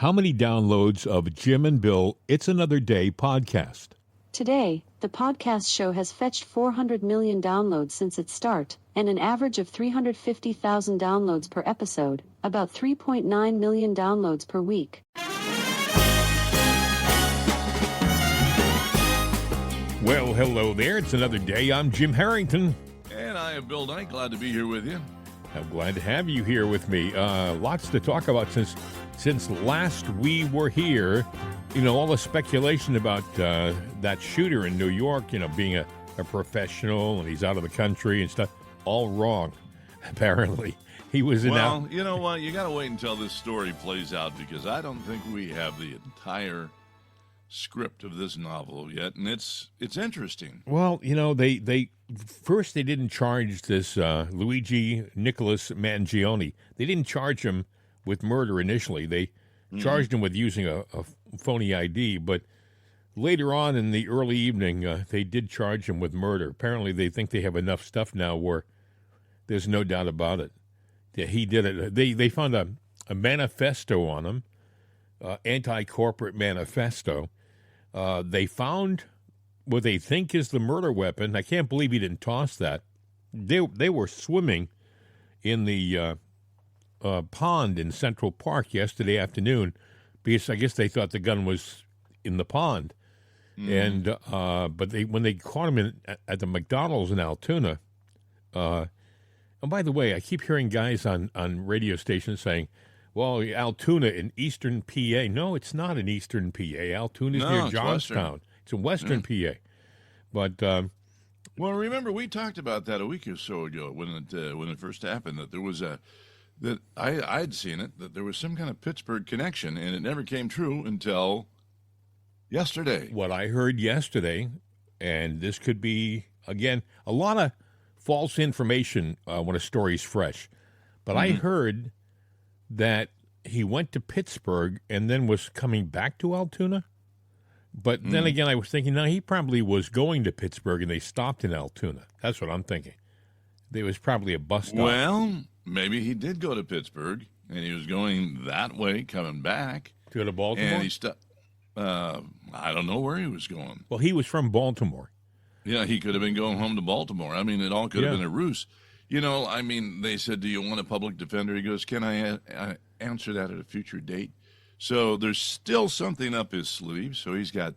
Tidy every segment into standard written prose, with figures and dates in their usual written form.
How many downloads of Jim and Bill It's Another Day podcast? Today, the podcast show has fetched 400 million downloads since its start, and an average of 350,000 downloads per episode, about 3.9 million downloads per week. Well, hello there. It's another day. I'm Jim Harrington. And I am Bill Knight. Glad to be here with you. I'm glad to have you here with me. Lots to talk about since last we were here. You know, all the speculation about that shooter in New York, you know, being a professional and he's out of the country and stuff. All wrong, apparently. He was in Well, you know what? You got to wait until this story plays out because I don't think we have the entire script of this novel yet, and it's interesting. Well, you know, they first they didn't charge this Luigi Nicholas Mangione. They didn't charge him with murder initially. They charged him with using a phony ID, but later on in the early evening, they did charge him with murder. Apparently, they think they have enough stuff now where there's no doubt about it. Yeah, he did it. They found a manifesto on him, anti-corporate manifesto. They found what they think is the murder weapon. I can't believe he didn't toss that. They were swimming in the pond in Central Park yesterday afternoon because I guess they thought the gun was in the pond. And but when they caught him at the McDonald's in Altoona, and by the way, I keep hearing guys on radio stations saying, well, Altoona in eastern PA. No, it's not in eastern PA. Altoona is near Johnstown. It's in western PA. But well, remember we talked about that a week or so ago when it first happened that there was that I'd seen it that there was some kind of Pittsburgh connection, and it never came true until yesterday. What I heard yesterday, and this could be again a lot of false information when a story's fresh, but I heard that he went to Pittsburgh and then was coming back to Altoona. But then again, I was thinking, no, he probably was going to Pittsburgh and they stopped in Altoona. That's what I'm thinking. There was probably a bus stop. Well, maybe he did go to Pittsburgh and he was going that way, coming back. To go to Baltimore? And he I don't know where he was going. Well, he was from Baltimore. Yeah, he could have been going home to Baltimore. I mean, it all could have been a ruse. You know, I mean, they said, do you want a public defender? He goes, can I answer that at a future date? So there's still something up his sleeve. So he's got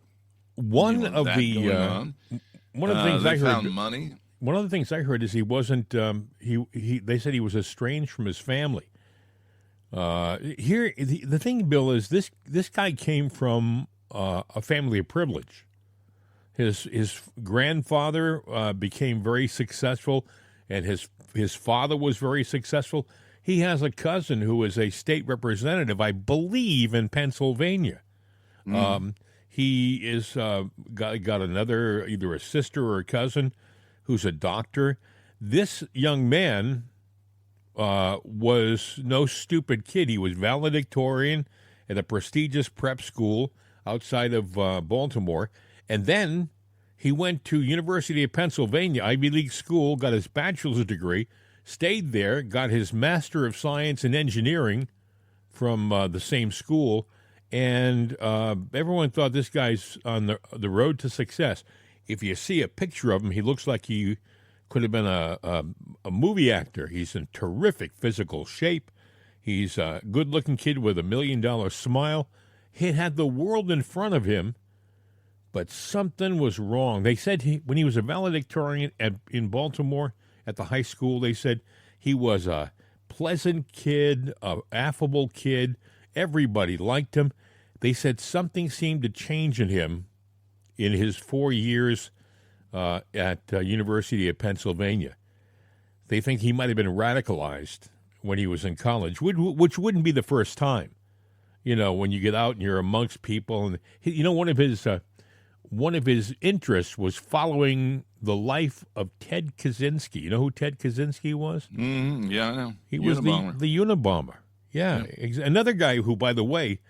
one of the things I heard. Found money. One of the things I heard is he wasn't. They said he was estranged from his family. Here, the thing, Bill, is this guy came from a family of privilege. His grandfather became very successful, and his father was very successful. He has a cousin who is a state representative, I believe, in Pennsylvania. He is got another, either a sister or a cousin, who's a doctor. This young man was no stupid kid. He was valedictorian at a prestigious prep school outside of Baltimore, and then he went to University of Pennsylvania, Ivy League school, got his bachelor's degree, stayed there, got his Master of Science in Engineering from the same school, and everyone thought this guy's on the road to success. If you see a picture of him, he looks like he could have been a movie actor. He's in terrific physical shape. He's a good-looking kid with $1 million smile. He had the world in front of him, but something was wrong. They said when he was a valedictorian in Baltimore at the high school, they said he was a pleasant kid, an affable kid. Everybody liked him. They said something seemed to change in him in his 4 years at University of Pennsylvania. They think he might have been radicalized when he was in college, which wouldn't be the first time. You know, when you get out and you're amongst people, and one of his interests was following the life of Ted Kaczynski. You know who Ted Kaczynski was? Yeah, I know. He was the Unabomber. Yeah. Another guy who, by the way,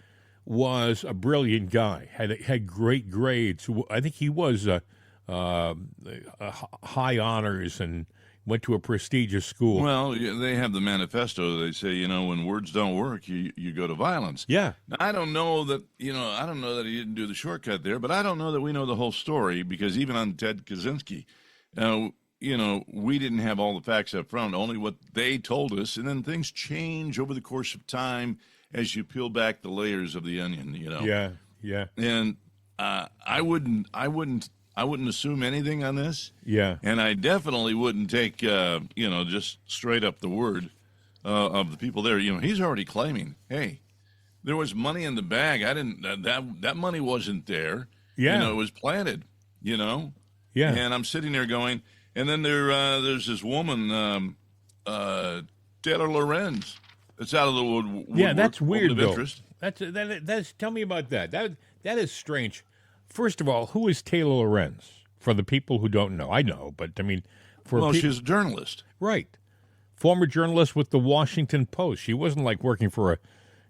was a brilliant guy, had great grades. I think he was high honors and went to a prestigious school. Well, yeah, they have the manifesto. They say, when words don't work, you go to violence. Yeah. Now, I don't know that he didn't do the shortcut there, but I don't know that we know the whole story, because even on Ted Kaczynski, we didn't have all the facts up front, only what they told us, and then things change over the course of time as you peel back the layers of the onion. Yeah. And I wouldn't assume anything on this. Yeah. And I definitely wouldn't take, just straight up the word of the people there. He's already claiming, hey, there was money in the bag. I didn't, that money wasn't there. Yeah. It was planted, Yeah. And I'm sitting there going, and then there's this woman, Taylor Lorenz, that's out of the wood. Yeah, that's weird, though. Interest. That's tell me about that. That is strange. First of all, who is Taylor Lorenz? For the people who don't know, I know, but I mean, She's a journalist, right? Former journalist with the Washington Post. She wasn't like working for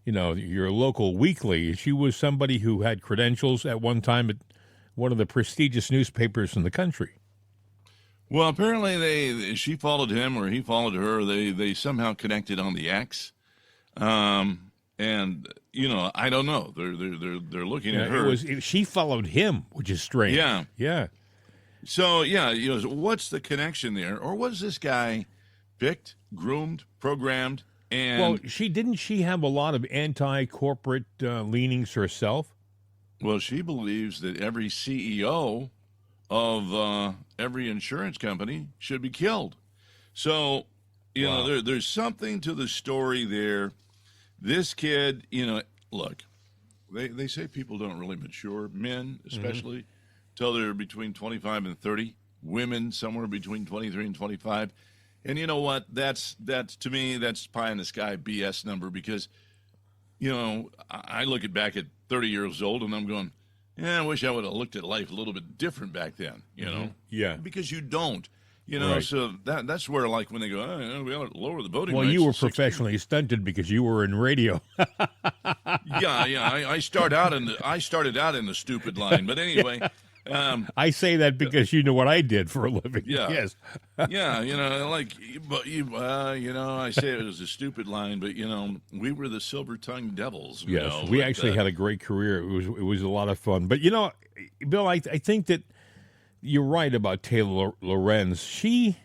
your local weekly. She was somebody who had credentials at one time at one of the prestigious newspapers in the country. Well, apparently she followed him or he followed her. They somehow connected on the X, and I don't know. They're looking at her. She followed him, which is strange. Yeah. So what's the connection there, or was this guy picked, groomed, programmed? And well, she have a lot of anti-corporate leanings herself? Well, she believes that every CEO of every insurance company should be killed. So, Wow. there's something to the story there. This kid, look, they say people don't really mature, men especially, till they're between 25 and 30, women somewhere between 23 and 25. And you know what? That's to me, that's pie in the sky BS number, because, I look back at 30 years old and I'm going, I wish I would have looked at life a little bit different back then, Yeah. Because you don't, Right. So that's where, like, when they go, we ought to lower the voting Well, rights you were to 60. professionally stunted because you were in radio. I started out in the stupid line, but anyway, I say that because you know what I did for a living. Yeah. Yes. yeah, I say it was a stupid line, but we were the silver-tongued devils. Yes. We actually had a great career. It was a lot of fun. But Bill, I think that you're right about Taylor Lorenz. She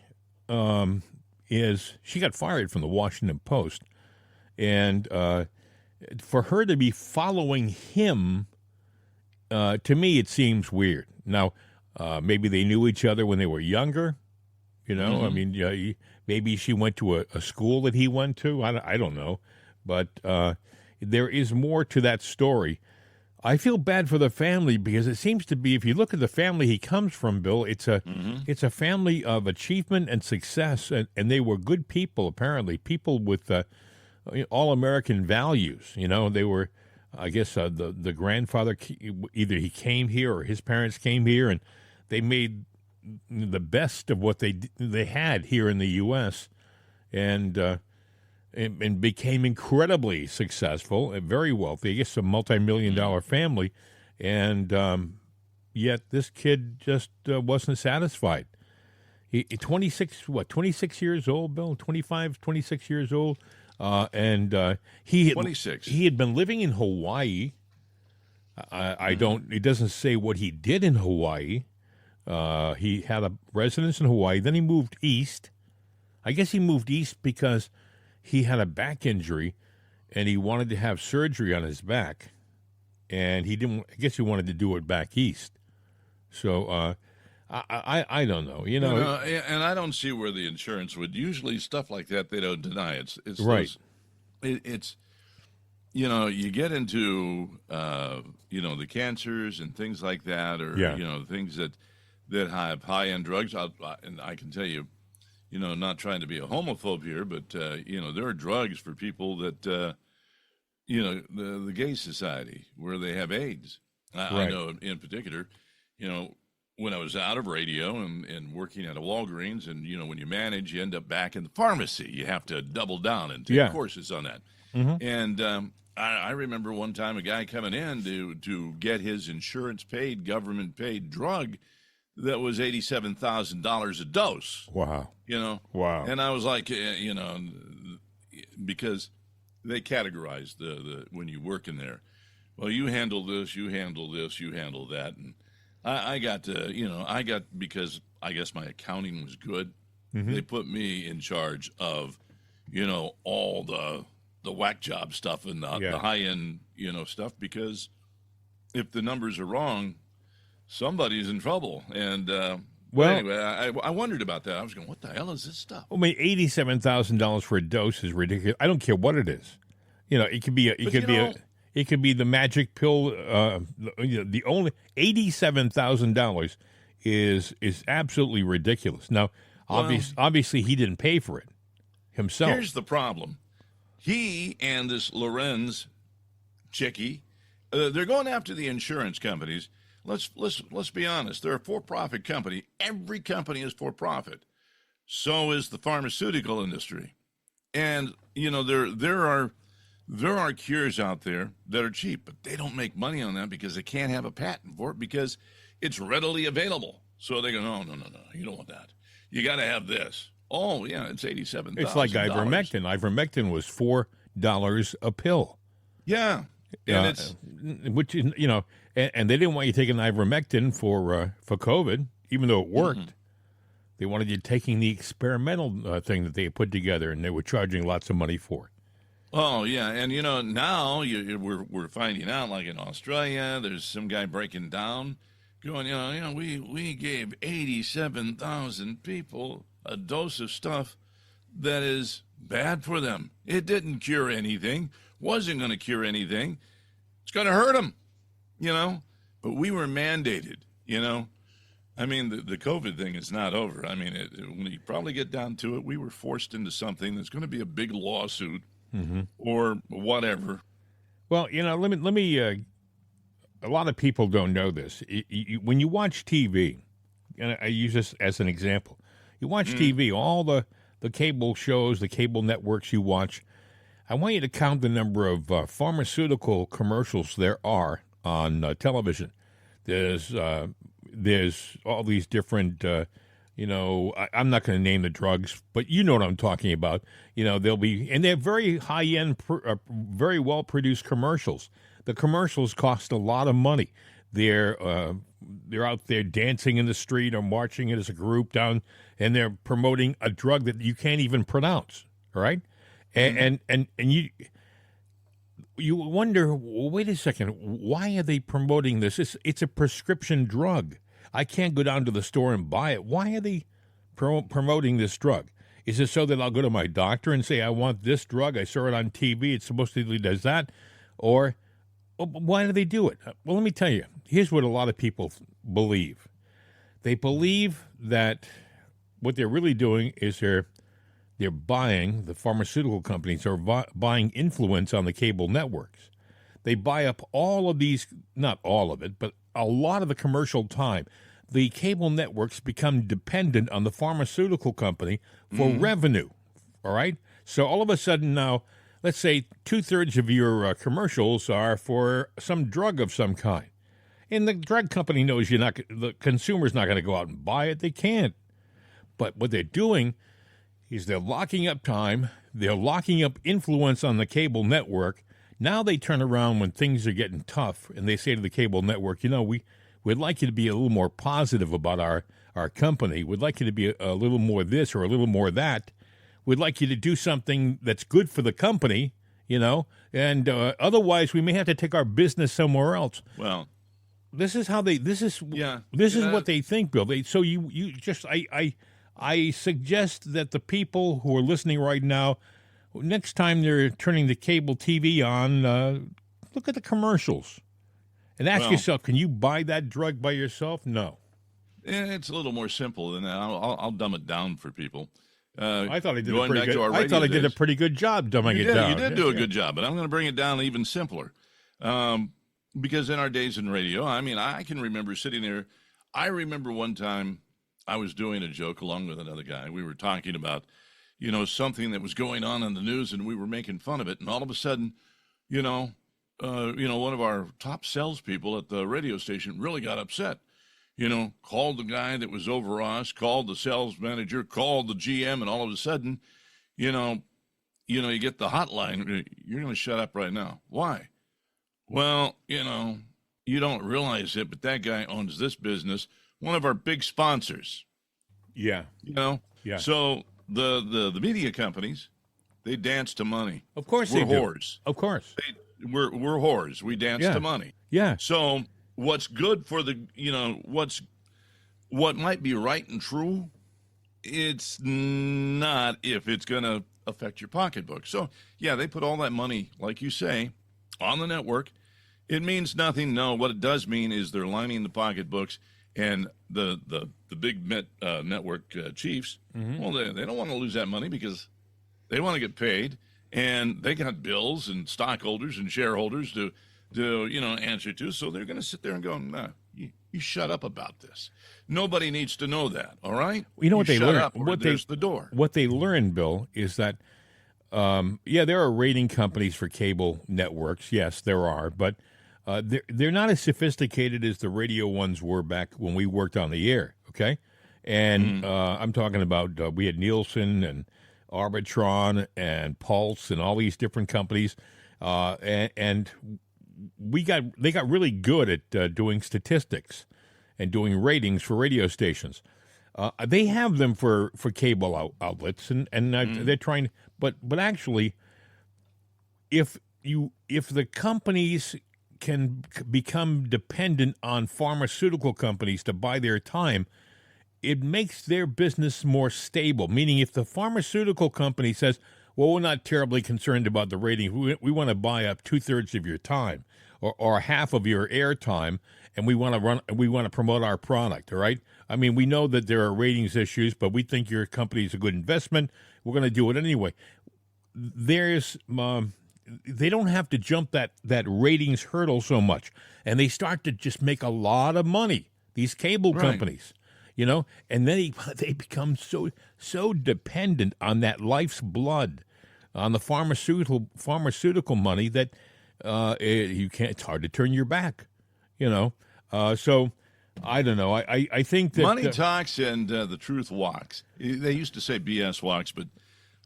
she got fired from the Washington Post, and for her to be following him, to me, it seems weird. Now, maybe they knew each other when they were younger. I mean, maybe she went to a school that he went to. I don't know, but there is more to that story. I feel bad for the family, because it seems to be, if you look at the family he comes from, Bill, it's a family of achievement and success, and they were good people, apparently, people with all-American values. They were, I guess, the grandfather, either he came here or his parents came here, and they made the best of what they had here in the U.S., and became incredibly successful and very wealthy. I guess a multi-million-dollar family, and yet this kid just wasn't satisfied. He 26 years old, Bill? 25, 26 years old, and he 26. He had been living in Hawaii. It doesn't say what he did in Hawaii. He had a residence in Hawaii. Then he moved east. I guess he moved east because he had a back injury, and he wanted to have surgery on his back, and he didn't. I guess he wanted to do it back east. So I don't know. And I don't see where the insurance would. Usually, stuff like that, they don't deny it. It's right. It's you get into the cancers and things like that, or things that have high end drugs. And I can tell you. Not trying to be a homophobe here, but, there are drugs for people that, the gay society, where they have AIDS. I know in particular, when I was out of radio and working at a Walgreens, and, when you manage, you end up back in the pharmacy. You have to double down and take courses on that. Mm-hmm. And I remember one time a guy coming in to get his insurance-paid, government-paid drug that was $87,000 a dose. Wow. Wow. And I was like, because they categorize the when you work in there. Well, you handle this, you handle this, you handle that, and I got because I guess my accounting was good. Mm-hmm. They put me in charge of, all the whack job stuff and the high end, stuff, because if the numbers are wrong, somebody's in trouble. And anyway, I wondered about that. I was going, what the hell is this stuff? I mean, $87,000 for a dose is ridiculous. I don't care what it is. It could be it could be the magic pill. The only $87,000 is absolutely ridiculous. Now, obviously, he didn't pay for it himself. Here's the problem: he and this Lorenz chickie, they're going after the insurance companies. Let's be honest. They're a for-profit company. Every company is for-profit. So is the pharmaceutical industry, and there are cures out there that are cheap, but they don't make money on that because they can't have a patent for it because it's readily available. So they go, no, you don't want that. You got to have this. Oh, yeah, it's $87,000. It's like ivermectin. Ivermectin was $4 a pill. Yeah, and which and they didn't want you taking ivermectin for COVID, even though it worked. Mm-hmm. They wanted you taking the experimental thing that they put together, and they were charging lots of money for it. Oh, yeah, and, now we're finding out, like in Australia, there's some guy breaking down, going, we gave 87,000 people a dose of stuff that is bad for them. It didn't cure anything, wasn't going to cure anything. It's going to hurt them, But we were mandated, I mean, the COVID thing is not over. I mean, when you probably get down to it, we were forced into something that's going to be a big lawsuit. Mm-hmm. Or whatever. Well, let me. A lot of people don't know this. When you watch TV, and I use this as an example, you watch TV, all the cable shows, the cable networks you watch. I want you to count the number of pharmaceutical commercials there are on television. There's all these different. I'm not going to name the drugs, but you know what I'm talking about. They'll be, and they're very high-end, very well-produced commercials. The commercials cost a lot of money. They're out there dancing in the street or marching as a group down, and they're promoting a drug that you can't even pronounce. All right, and you wonder, well, wait a second, why are they promoting this? It's a prescription drug. I can't go down to the store and buy it. Why are they promoting this drug? Is it so that I'll go to my doctor and say, I want this drug? I saw it on TV. It supposedly does that. Or why do they do it? Well, let me tell you. Here's what a lot of people believe. They believe that what they're really doing is they're buying, the pharmaceutical companies are buying influence on the cable networks. They buy up all of these, not all of it, but a lot of the commercial time. The cable networks become dependent on the pharmaceutical company for revenue, all right? So all of a sudden now, let's say 2/3 of your commercials are for some drug of some kind. And the drug company knows the consumer's not going to go out and buy it. They can't. But what they're doing is they're locking up time. They're locking up influence on the cable network. Now they turn around when things are getting tough, and they say to the cable network, we'd like you to be a little more positive about our company. We'd like you to be a little more this or a little more that. We'd like you to do something that's good for the company, and otherwise we may have to take our business somewhere else. Well, this is how this is what they think, Bill. I suggest that the people who are listening right now, next time they're turning the cable TV on, look at the commercials and ask yourself, can you buy that drug by yourself? No. It's a little more simple than that. I'll dumb it down for people. I thought I did a pretty good job dumbing it down. You did do a good job, but I'm going to bring it down even simpler. Because in our days in radio, I can remember sitting there. I remember one time I was doing a joke along with another guy. We were talking about, something that was going on in the news, and we were making fun of it. And all of a sudden, one of our top salespeople at the radio station really got upset. called the guy that was over us, called the sales manager, called the GM, and all of a sudden, you get the hotline. You're going to shut up right now. Why? Well, you don't realize it, but that guy owns this business, one of our big sponsors. Yeah. Yeah. So the media companies, they dance to money. Of course we're they do. whores. Of course. We're whores. We dance to money. Yeah. So what's good for what might be right and true, it's not if it's going to affect your pocketbook. So, yeah, they put all that money, like you say, on the network. It means nothing. No, what it does mean is they're lining the pocketbooks, and the big network chiefs, well, they don't want to lose that money because they want to get paid, and they got bills and stockholders and shareholders to answer to. So they're going to sit there and go, nah, you shut up about this. Nobody needs to know that, all right? You know what they shut learned? Up or there's the door. What they learned, Bill, is that, there are rating companies for cable networks. Yes, there are, but they're not as sophisticated as the radio ones were back when we worked on the air, okay? And I'm talking about we had Nielsen and Arbitron and Pulse and all these different companies, and they got really good at doing statistics and doing ratings for radio stations. They have them for cable outlets, and they're trying. But actually, if the companies can become dependent on pharmaceutical companies to buy their time, it makes their business more stable. Meaning, if the pharmaceutical company says, well, we're not terribly concerned about the rating. We want to buy up 2/3 of your time or half of your air time, and we want to promote our product, all right? I mean, we know that there are ratings issues, but we think your company is a good investment. We're going to do it anyway. They don't have to jump that ratings hurdle so much, and they start to just make a lot of money, these cable companies. And then they become so dependent on that life's blood, on the pharmaceutical money that it's hard to turn your back. So I don't know. I think that money talks and the truth walks. They used to say B.S. walks, but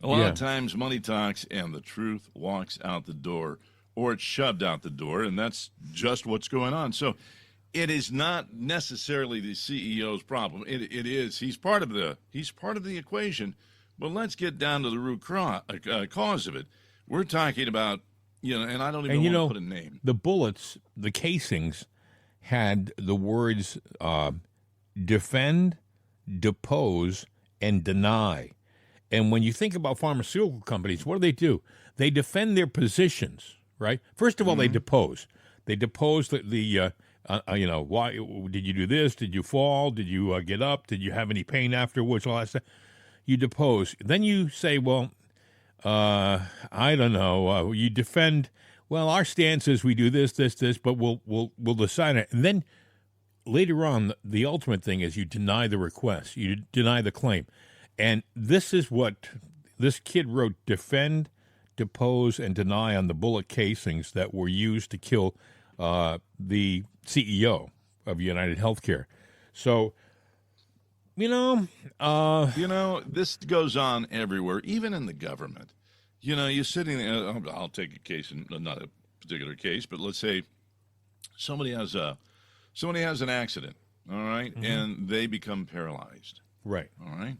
a lot of times money talks and the truth walks out the door, or it's shoved out the door, and that's just what's going on. So it is not necessarily the CEO's problem. It is. He's part of the equation. But let's get down to the root cause of it. We're talking about, and I don't even want to put a name. The bullets, the casings, had the words defend, depose, and deny. And when you think about pharmaceutical companies, what do? They defend their positions, right? First of all, they depose. They depose the why did you do this? Did you fall? Did you get up? Did you have any pain afterwards? All that stuff. You depose. Then you say, well, I don't know. You defend. Well, our stance is we do this, but we'll decide it. And then later on, the ultimate thing is you deny the request. You deny the claim. And this is what this kid wrote: defend, depose, and deny on the bullet casings that were used to kill the CEO of United Healthcare. So, this goes on everywhere, even in the government. You're sitting there. I'll take a case, not a particular case, but let's say somebody has an accident, all right, and they become paralyzed, right, all right,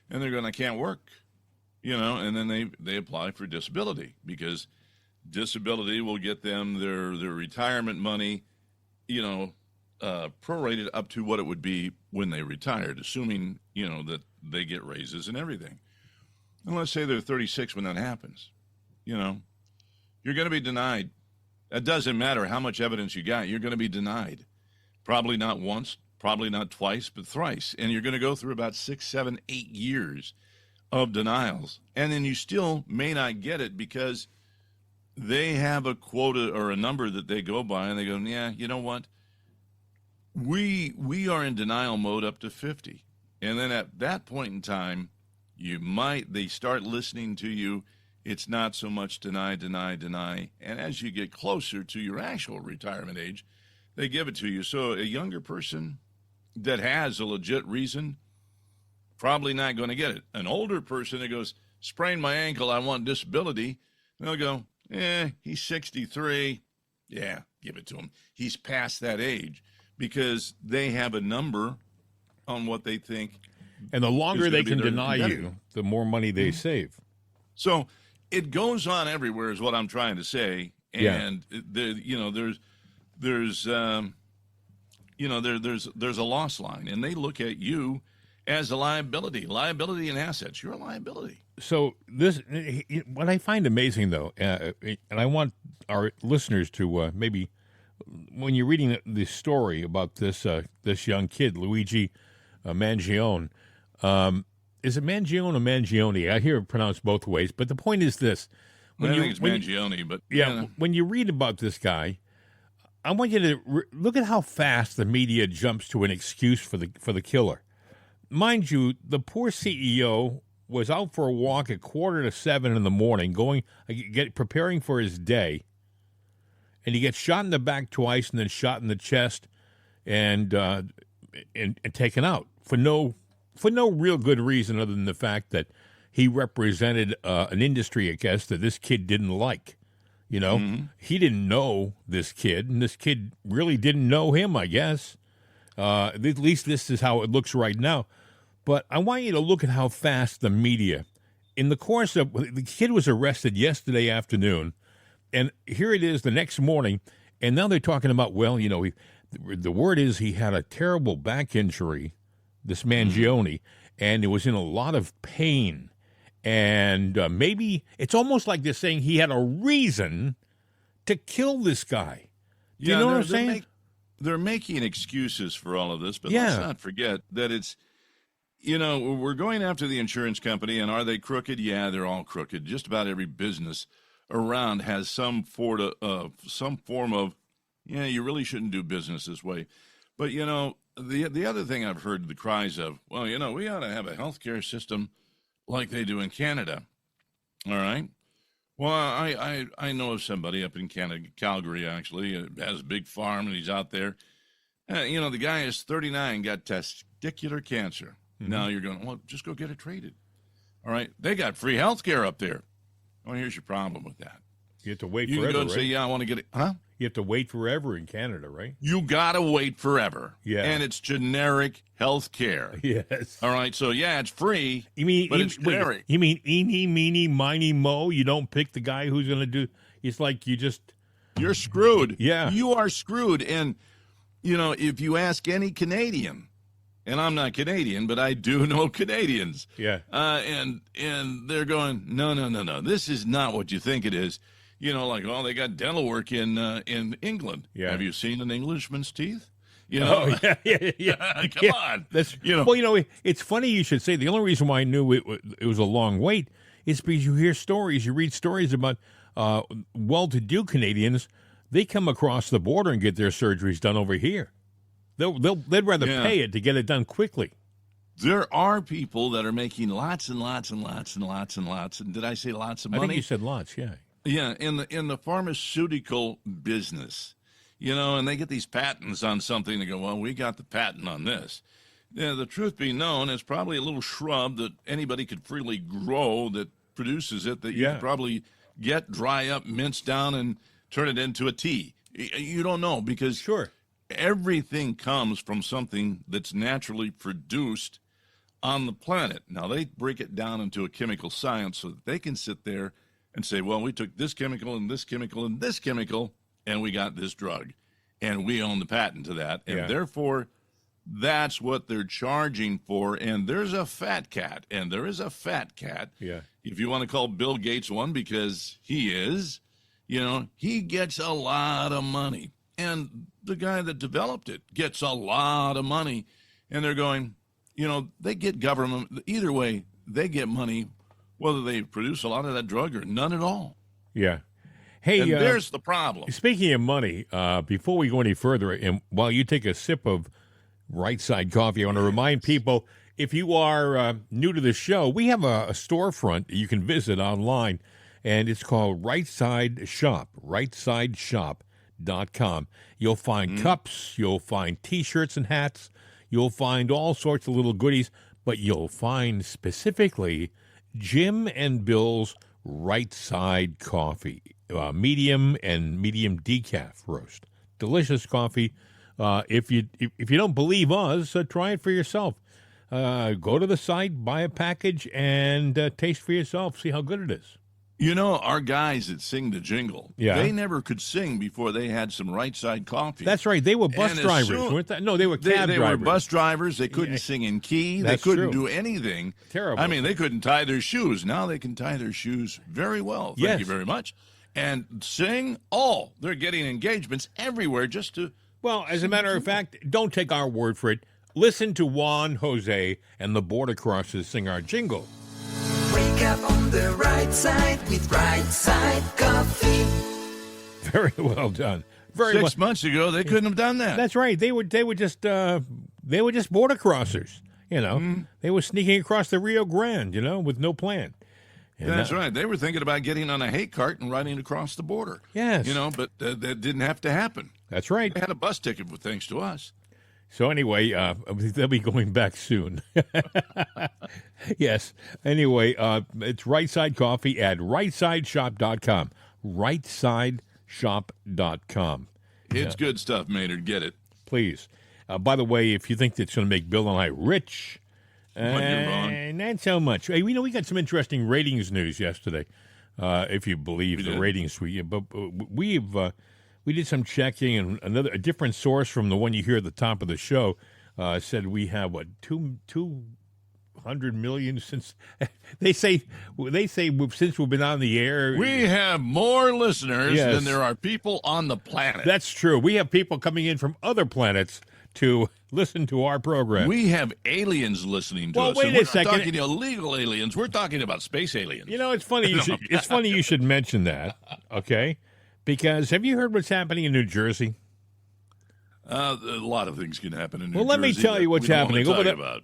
and they're going, I can't work, and then they apply for disability because disability will get them their retirement money, prorated up to what it would be when they retired, assuming, that they get raises and everything. And let's say they're 36 when that happens. You're going to be denied. It doesn't matter how much evidence you got. You're going to be denied. Probably not once, probably not twice, but thrice. And you're going to go through about 6, 7, 8 years of denials. And then you still may not get it because they have a quota or a number that they go by, and they go, yeah, you know what? We are in denial mode up to 50. And then at that point in time, they start listening to you. It's not so much deny. And as you get closer to your actual retirement age, they give it to you. So a younger person, that has a legit reason, probably not going to get it. An older person that goes, sprained my ankle, I want disability, they'll go, he's 63. Yeah, give it to him. He's past that age, because they have a number on what they think. And the longer they can deny you, the more money they save. So it goes on everywhere is what I'm trying to say. And there's a loss line, and they look at you as a liability and assets. You're a liability. So what I find amazing, though, and I want our listeners to maybe, when you're reading the story about this young kid, Luigi Mangione, is it Mangione or Mangione? I hear it pronounced both ways, but the point is this. I think it's Mangione, but... Yeah, when you read about this guy, I want you to look at how fast the media jumps to an excuse for the killer. Mind you, the poor CEO was out for a walk at 6:45 in the morning, preparing for his day, and he gets shot in the back twice and then shot in the chest and taken out for no real good reason other than the fact that he represented an industry, I guess, that this kid didn't like. You know, He didn't know this kid, and this kid really didn't know him, I guess. At least this is how it looks right now. But I want you to look at how fast the media, in the course of, the kid was arrested yesterday afternoon, and here it is the next morning, and now they're talking about, well, the word is he had a terrible back injury, this Mangione, and it was in a lot of pain. And maybe it's almost like they're saying he had a reason to kill this guy. Do you know what I'm saying? They're making excuses for all of this, but let's not forget that it's, we're going after the insurance company, and are they crooked? Yeah, they're all crooked. Just about every business around has some form of, you really shouldn't do business this way. But, the other thing I've heard the cries of, well, we ought to have a healthcare system like they do in Canada. All right. Well, I know of somebody up in Canada, Calgary, actually, has a big farm, and he's out there. The guy is 39, got testicular cancer. Now you're going, well, just go get it treated. All right. They got free health care up there. Well, here's your problem with that. You have to wait forever, You can go and right? say, I want to get it. Huh? You have to wait forever in Canada, right? You got to wait forever. Yeah. And it's generic health care. Yes. All right. So, it's free, but it's generic. You mean eeny, meeny, miny, mo? You don't pick the guy who's going to do... It's like You're screwed. Yeah. You are screwed. And, if you ask any Canadian, and I'm not Canadian, but I do know Canadians. Yeah. And they're going, no. This is not what you think it is. They got dental work in England. Yeah. Have you seen an Englishman's teeth? Yeah. Come on. That's Well, it's funny you should say. The only reason why I knew it was a long wait is because you read stories about well-to-do Canadians. They come across the border and get their surgeries done over here. They'd rather pay it to get it done quickly. There are people that are making lots and lots and lots and lots and lots. And did I say lots of money? I think you said lots. Yeah. Yeah, in the pharmaceutical business, and they get these patents on something. They go, well, we got the patent on this. The truth be known, it's probably a little shrub that anybody could freely grow that produces it, that you could probably get, dry up, mince down, and turn it into a tea. You don't know, because everything comes from something that's naturally produced on the planet. Now, they break it down into a chemical science so that they can sit there and say, well, we took this chemical and this chemical and this chemical, and we got this drug, and we own the patent to that, and therefore that's what they're charging for. And there's a fat cat, and there is a fat cat. Yeah. If you want to call Bill Gates one, because he is, he gets a lot of money, and the guy that developed it gets a lot of money, and they're going, they get government either way. They get money, whether they produce a lot of that drug or none at all. Yeah. Hey, and there's the problem. Speaking of money, before we go any further, and while you take a sip of Right Side Coffee, I want to remind people, if you are new to the show, we have a storefront that you can visit online, and it's called Right Side Shop, rightsideshop.com. You'll find cups, you'll find T-shirts and hats, You'll find all sorts of little goodies, but you'll find specifically Jim and Bill's Right Side Coffee, medium and medium decaf roast. Delicious coffee. If you don't believe us, try it for yourself. Go to the site, buy a package, and taste for yourself. See how good it is. You know, our guys that sing the jingle, they never could sing before they had some right side coffee. That's right. They were bus drivers, weren't they? No, they were cab drivers. They were bus drivers. They couldn't sing in key. They couldn't do anything. Terrible. I mean, they couldn't tie their shoes. Now they can tie their shoes very well. Thank you very much. And sing. Oh, they're getting engagements everywhere just to... Well, as a matter of fact, don't take our word for it. Listen to Juan, Jose, and the Border Crossers sing our jingle. Wake up on the right side with Right Side Coffee. Very well done. 6 months ago, they couldn't have done that. That's right. They were just border crossers. You know, they were sneaking across the Rio Grande. You know, with no plan. And that's right. They were thinking about getting on a hay cart and riding across the border. Yes. You know, but that didn't have to happen. That's right. They had a bus ticket thanks to us. So anyway, they'll be going back soon. Yes. Anyway, it's Right Side Coffee at rightsideshop.com. Rightsideshop.com. It's good stuff, Maynard. Get it. Please. By the way, if you think that's going to make Bill and I rich, you're wrong. Not so much. Hey, we got some interesting ratings news yesterday, if you believe the ratings suite. But we did some checking, and a different source from the one you hear at the top of the show said we have, 200 million since they say since we've been on the air. We have more listeners than there are people on the planet. That's true. We have people coming in from other planets to listen to our program. We have aliens listening to us. Wait a second. We're not talking illegal aliens. We're talking about space aliens. You know, it's funny. It's funny you should mention that. Okay. Because have you heard what's happening in New Jersey? A lot of things can happen in New Jersey. Well, let me tell you what's happening.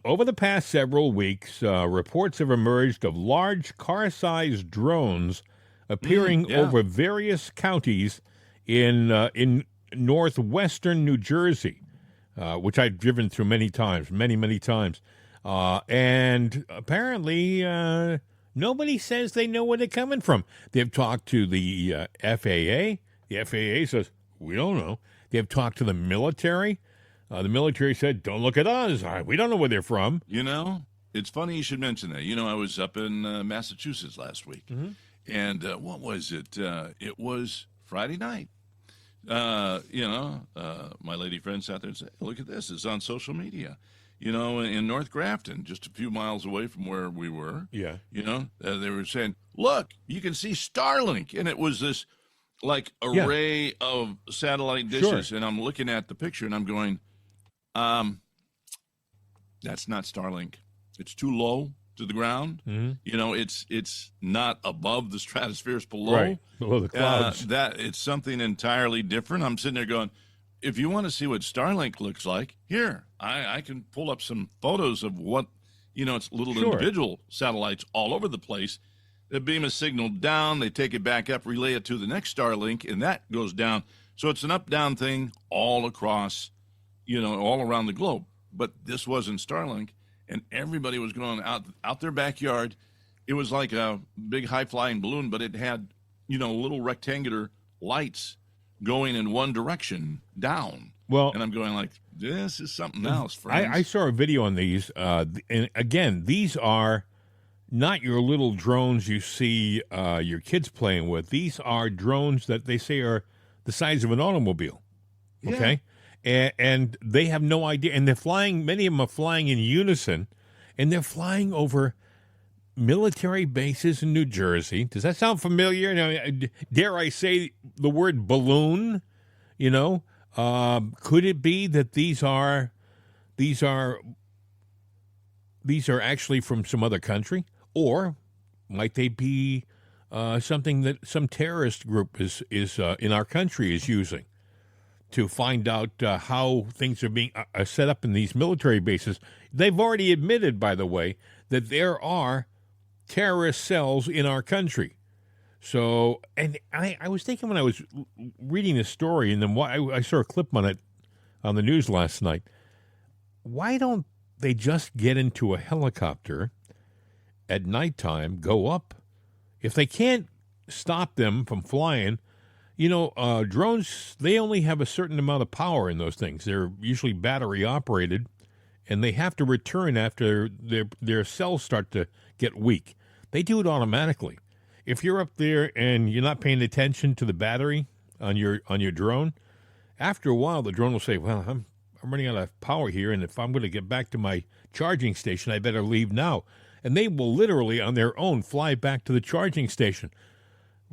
Over the past several weeks, reports have emerged of large car-sized drones appearing over various counties in northwestern New Jersey, which I've driven through many times. And apparently... nobody says they know where they're coming from. They've talked to the FAA. The FAA says, we don't know. They've talked to the military. The military said, don't look at us. We don't know where they're from. You know, it's funny you should mention that. You know, I was up in Massachusetts last week. And what was it? It was Friday night. My lady friend sat there and said, look at this. It's on social media. You know, in North Grafton, just a few miles away from where we were. Yeah. You know, they were saying, look, you can see Starlink. And it was this, array of satellite dishes. Sure. And I'm looking at the picture, and I'm going, that's not Starlink. It's too low to the ground. Mm-hmm. You know, it's not above the stratosphere. It's below. Right, below the clouds. It's something entirely different. I'm sitting there going, if you want to see what Starlink looks like, here, I can pull up some photos of what, it's little individual satellites all over the place. They beam a signal down, they take it back up, relay it to the next Starlink, and that goes down. So it's an up-down thing all across, all around the globe. But this wasn't Starlink, and everybody was going out their backyard. It was like a big high-flying balloon, but it had, little rectangular lights going in one direction down. Well, and I'm going like, this is something else, friends. I saw a video on these, and again, these are not your little drones you see your kids playing with. These are drones that they say are the size of an automobile, okay? Yeah. And they have no idea, and they're flying, many of them are flying in unison, and they're flying over military bases in New Jersey. Does that sound familiar? Dare I say the word balloon? Could it be that these are actually from some other country, or might they be something that some terrorist group is in our country is using to find out how things are being set up in these military bases? They've already admitted, by the way, that there are terrorist cells in our country. So, and I was thinking when I was reading this story, and then I saw a clip on it on the news last night. why don't they just get into a helicopter at nighttime, go up? If they can't stop them from flying, drones, they only have a certain amount of power in those things. They're usually battery operated, and they have to return after their cells start to get weak. They do it automatically. If you're up there and you're not paying attention to the battery on your drone, after a while the drone will say, well, I'm running out of power here, and if I'm going to get back to my charging station, I better leave now. And they will literally on their own fly back to the charging station.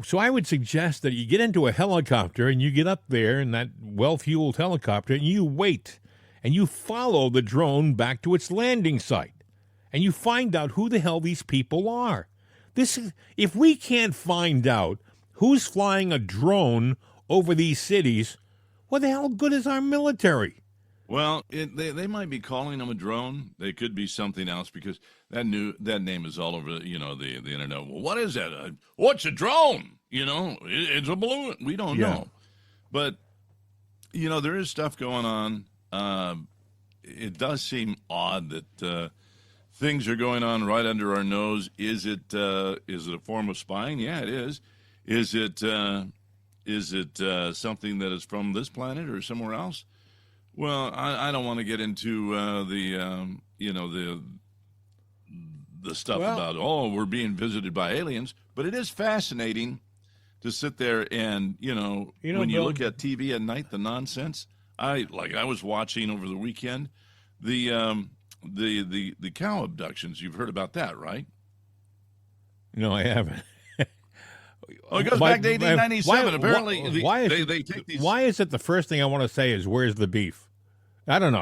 So I would suggest that you get into a helicopter and you get up there in that well-fueled helicopter and you wait and you follow the drone back to its landing site and you find out who the hell these people are. If we can't find out who's flying a drone over these cities, what the hell good is our military? Well, they might be calling them a drone. They could be something else because that name is all over the internet. Well, what is that? What's a drone? It's a balloon. We don't know. But there is stuff going on. It does seem odd that things are going on right under our nose. Is it a form of spying? Yeah, it is. Is it something that is from this planet or somewhere else? Well, I don't want to get into the stuff about we're being visited by aliens, but it is fascinating to sit there and when you look at TV at night, the nonsense. I was watching over the weekend the cow abductions. You've heard about that, right? No, I haven't. It goes back to 1897. Apparently, they take these. Why is it the first thing I want to say is "Where's the beef"? I don't know.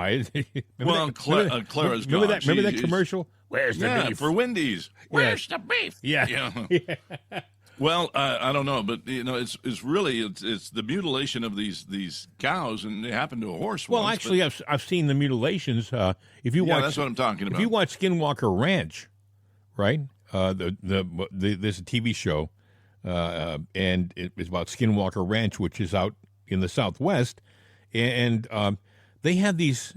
Clara's remember that commercial? Where's the beef for Wendy's? Where's the beef? Yeah. Well, I don't know, but it's really the mutilation of these cows, and they happened to a horse. Well, once, actually, I've seen the mutations. If you watch, that's what I'm talking about. If you watch Skinwalker Ranch, right? There's a TV show, and it's about Skinwalker Ranch, which is out in the Southwest, and they have these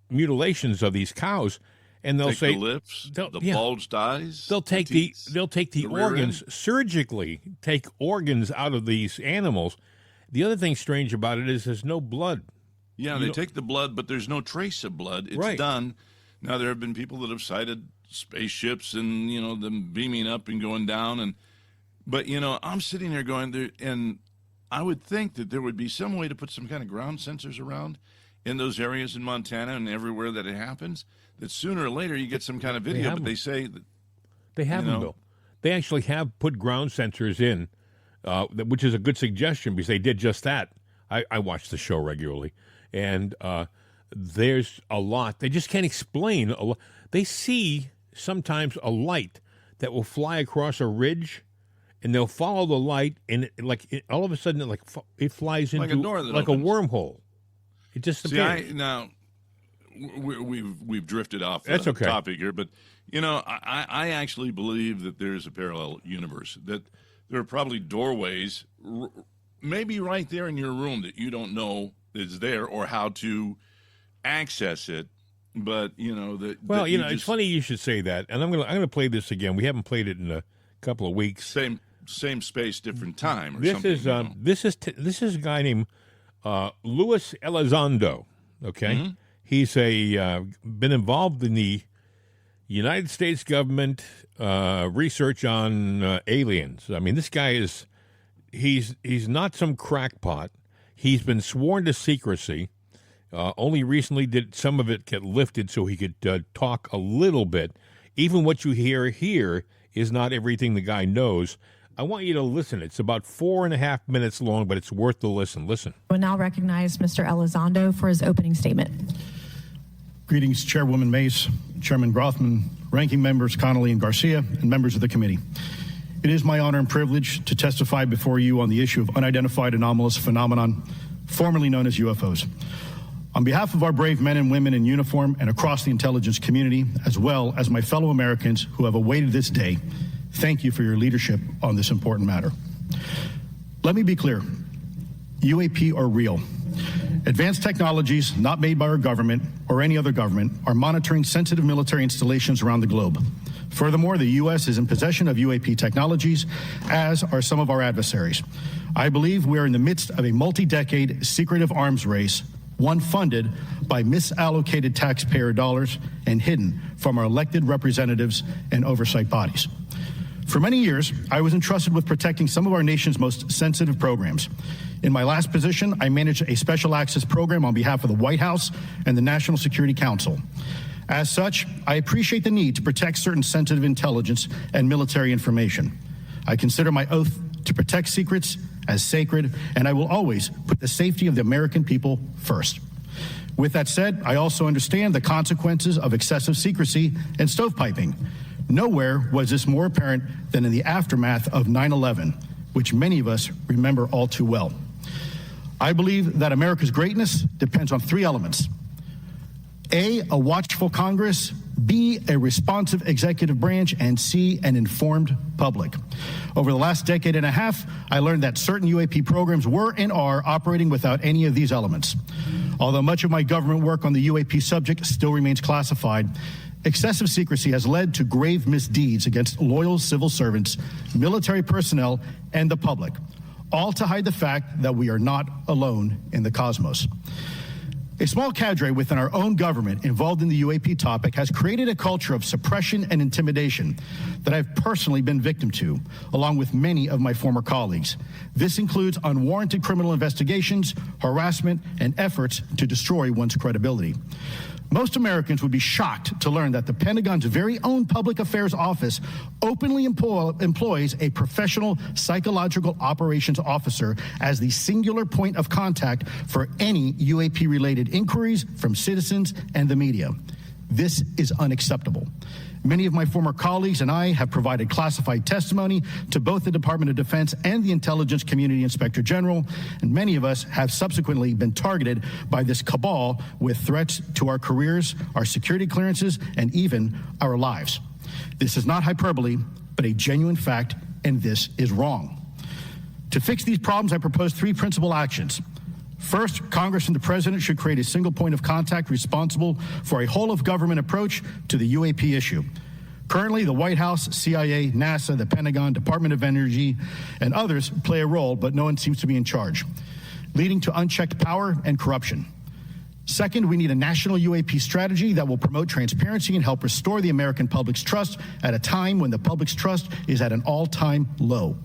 mutilations of these cows, and they'll say the lips, the bulged eyes. They'll take the organs surgically, take organs out of these animals. The other thing strange about it is there's no blood. Yeah, they take the blood, but there's no trace of blood. It's done. Now there have been people that have sighted spaceships and them beaming up and going down, but I'm sitting there going there, and I would think that there would be some way to put some kind of ground sensors around in those areas in Montana and everywhere that it happens, that sooner or later you get some kind of video. But they say that they haven't, Bill. They actually have put ground sensors in, which is a good suggestion because they did just that. I watch the show regularly, and there's a lot. They just can't explain a lot. They see sometimes a light that will fly across a ridge, and they'll follow the light, and all of a sudden it flies into like a door that like opens. A wormhole. It just appears. Now we've drifted off That's the okay. topic here, but I actually believe that there's a parallel universe, that there are probably doorways, maybe right there in your room that you don't know is there or how to access it. But it's funny you should say that, and I'm gonna play this again. We haven't played it in a couple of weeks. Same space, different time. Or this something, is this is a guy named Luis Elizondo. Okay, Mm-hmm. He's been involved in the United States government research on aliens. I mean, this guy he's not some crackpot. He's been sworn to secrecy. Only recently did some of it get lifted so he could talk a little bit. Even what you hear here is not everything the guy knows. I want you to listen. It's about 4.5 minutes long, but it's worth the listen. Listen. I will now recognize Mr. Elizondo for his opening statement. Greetings, Chairwoman Mace, Chairman Grothman, Ranking Members Connolly and Garcia, and members of the committee. It is my honor and privilege to testify before you on the issue of unidentified anomalous phenomenon, formerly known as UFOs. On behalf of our brave men and women in uniform and across the intelligence community, as well as my fellow Americans who have awaited this day, thank you for your leadership on this important matter. Let me be clear. UAP are real. Advanced technologies not made by our government or any other government are monitoring sensitive military installations around the globe. Furthermore, the U.S. is in possession of UAP technologies, as are some of our adversaries. I believe we are in the midst of a multi-decade secretive arms race, one funded by misallocated taxpayer dollars and hidden from our elected representatives and oversight bodies. For many years, I was entrusted with protecting some of our nation's most sensitive programs. In my last position, I managed a special access program on behalf of the White House and the National Security Council. As such, I appreciate the need to protect certain sensitive intelligence and military information. I consider my oath to protect secrets as sacred, and I will always put the safety of the American people first. With that said, I also understand the consequences of excessive secrecy and stovepiping. Nowhere was this more apparent than in the aftermath of 9/11, which many of us remember all too well. I believe that America's greatness depends on three elements. A watchful Congress, B, a responsive executive branch, and C, an informed public. Over the last decade and a half, I learned that certain UAP programs were and are operating without any of these elements. Although much of my government work on the UAP subject still remains classified, excessive secrecy has led to grave misdeeds against loyal civil servants, military personnel, and the public, all to hide the fact that we are not alone in the cosmos. A small cadre within our own government involved in the UAP topic has created a culture of suppression and intimidation that I've personally been victim to, along with many of my former colleagues. This includes unwarranted criminal investigations, harassment, and efforts to destroy one's credibility. Most Americans would be shocked to learn that the Pentagon's very own Public Affairs Office openly employs a professional psychological operations officer as the singular point of contact for any UAP-related inquiries from citizens and the media. This is unacceptable. Many of my former colleagues and I have provided classified testimony to both the Department of Defense and the Intelligence Community Inspector General, and many of us have subsequently been targeted by this cabal with threats to our careers, our security clearances, and even our lives. This is not hyperbole, but a genuine fact, and this is wrong. To fix these problems, I propose three principal actions. First, Congress and the President should create a single point of contact responsible for a whole-of-government approach to the UAP issue. Currently, the White House, CIA, NASA, the Pentagon, Department of Energy, and others play a role, but no one seems to be in charge, leading to unchecked power and corruption. Second, we need a national UAP strategy that will promote transparency and help restore the American public's trust at a time when the public's trust is at an all-time low.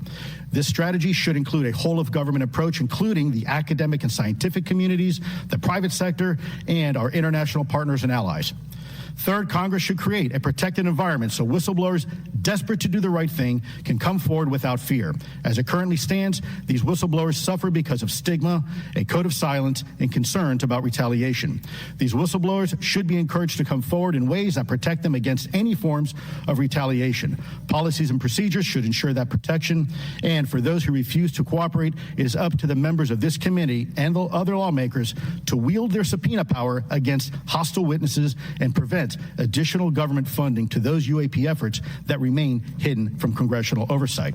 This strategy should include a whole-of-government approach, including the academic and scientific communities, the private sector, and our international partners and allies. Third, Congress should create a protected environment so whistleblowers desperate to do the right thing can come forward without fear. As it currently stands, these whistleblowers suffer because of stigma, a code of silence, and concerns about retaliation. These whistleblowers should be encouraged to come forward in ways that protect them against any forms of retaliation. Policies and procedures should ensure that protection, and for those who refuse to cooperate, it is up to the members of this committee and the other lawmakers to wield their subpoena power against hostile witnesses and prevent additional government funding to those UAP efforts that remain hidden from congressional oversight.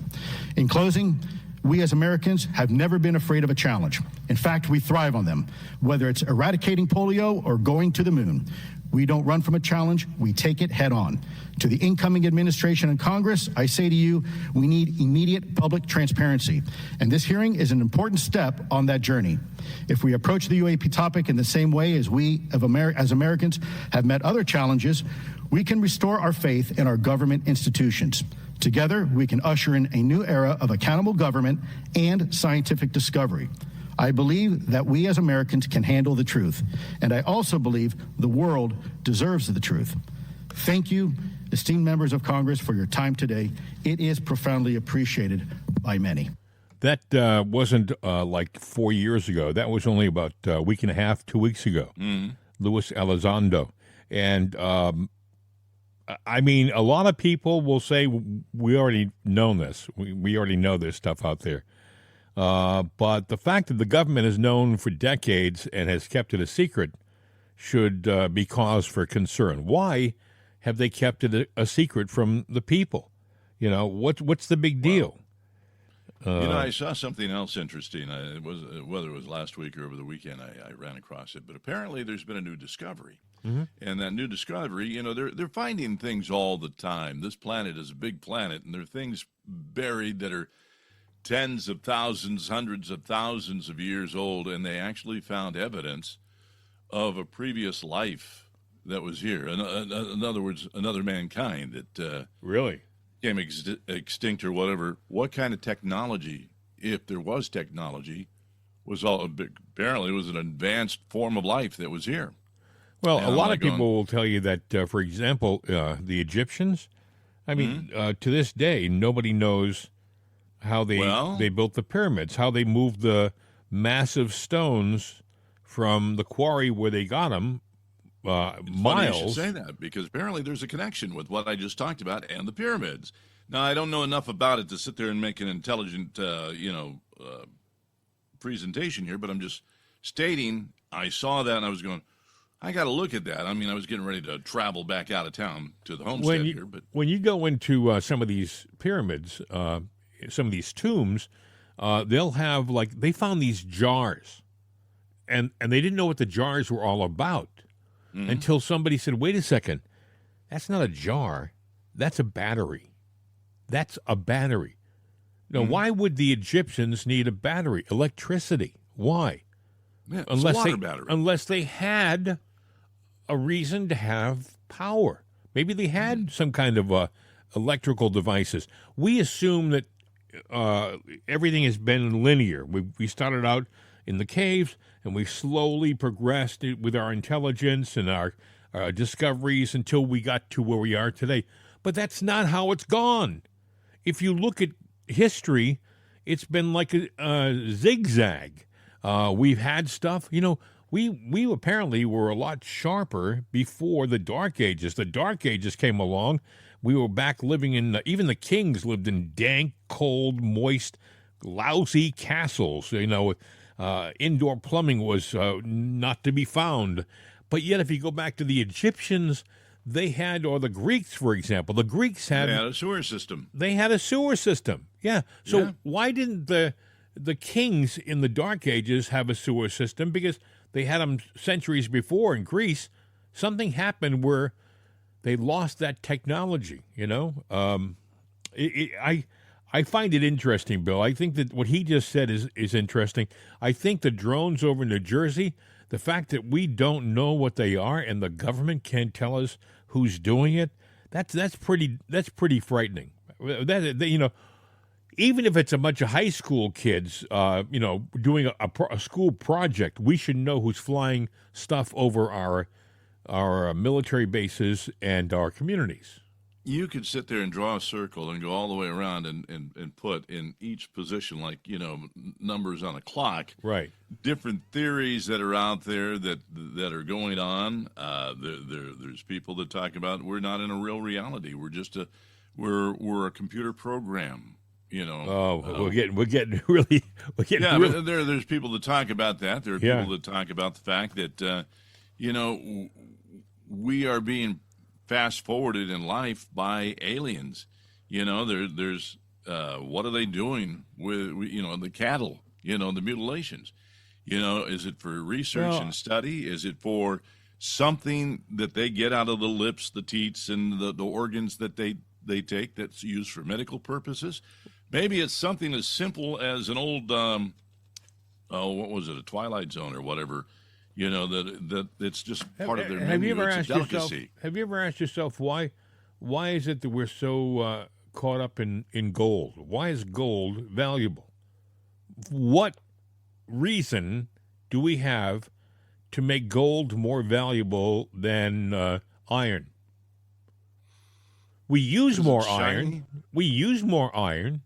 In closing, we as Americans have never been afraid of a challenge. In fact, we thrive on them, whether it's eradicating polio or going to the moon. We don't run from a challenge, we take it head on. To the incoming administration and Congress, I say to you, we need immediate public transparency. And this hearing is an important step on that journey. If we approach the UAP topic in the same way as we as Americans have met other challenges, we can restore our faith in our government institutions. Together, we can usher in a new era of accountable government and scientific discovery. I believe that we as Americans can handle the truth, and I also believe the world deserves the truth. Thank you, esteemed members of Congress, for your time today. It is profoundly appreciated by many. That wasn't like 4 years ago. That was only about a week and a half, 2 weeks ago. Luis Elizondo. And I mean, a lot of people will say, we already know this. We already know this stuff out there. But the fact that the government is known for decades and has kept it a secret should be cause for concern. Why have they kept it a secret from the people? You know, what's the big deal? I saw something else interesting. It was whether it was last week or over the weekend, I ran across it. But apparently, there's been a new discovery, and that new discovery, they're finding things all the time. This planet is a big planet, and there are things buried that are tens of thousands, hundreds of thousands of years old, and they actually found evidence of a previous life that was here. In other words, another mankind that Really? became extinct or whatever. What kind of technology, if there was technology, apparently it was an advanced form of life that was here. Well, And a I'm lot like of people going, will tell you that, for example, the Egyptians, I mean, to this day, nobody knows how they built the pyramids, how they moved the massive stones from the quarry where they got them Funny you miles. should say that, because apparently there's a connection with what I just talked about and the pyramids. Now, I don't know enough about it to sit there and make an intelligent, presentation here, but I'm just stating I saw that and I was going, I got to look at that. I mean, I was getting ready to travel back out of town to the homestead here, but When you go into some of these pyramids, some of these tombs, they'll have they found these jars, and they didn't know what the jars were all about until somebody said, "Wait a second, that's not a jar, that's a battery. That's a battery." Now, why would the Egyptians need a battery? Electricity. Why? yeah, it's a water battery. Unless they had a reason to have power. Maybe they had some kind of electrical devices. We assume that everything has been linear. We started out in the caves, and we slowly progressed with our intelligence and our discoveries until we got to where we are today. But that's not how it's gone. If you look at history, it's been like a zigzag. We've had stuff, we apparently were a lot sharper before the Dark Ages. The Dark Ages came along. We were back living in, even the kings lived in dank, cold, moist, lousy castles. Indoor plumbing was not to be found. But yet, if you go back to the Egyptians, they had, or the Greeks, for example, the Greeks had a sewer system. They had a sewer system. Yeah. So why didn't the kings in the Dark Ages have a sewer system? Because they had them centuries before in Greece. Something happened where they lost that technology. I find it interesting, Bill. I think that what he just said is interesting. I think the drones over New Jersey, the fact that we don't know what they are and the government can't tell us who's doing it, that's pretty frightening. Even if it's a bunch of high school kids, doing a school project, we should know who's flying stuff over our military bases and our communities. You could sit there and draw a circle and go all the way around and put in each position, numbers on a clock. Right. Different theories that are out there that are going on. There's people that talk about we're not in a real reality. We're just we're a computer program. We're getting really. But there's people that talk about that. There are people that talk about the fact that we are being fast forwarded in life by aliens. There's what are they doing with the cattle? The mutilations. Is it for research and study? Is it for something that they get out of the lips, the teats, and the organs that they take that's used for medical purposes? Maybe it's something as simple as an old what was it, a Twilight Zone or whatever. That it's just part of their menu. It's a delicacy. Have you ever asked yourself why is it that we're so caught up in gold? Why is gold valuable? What reason do we have to make gold more valuable than iron? We use more iron. We use more iron.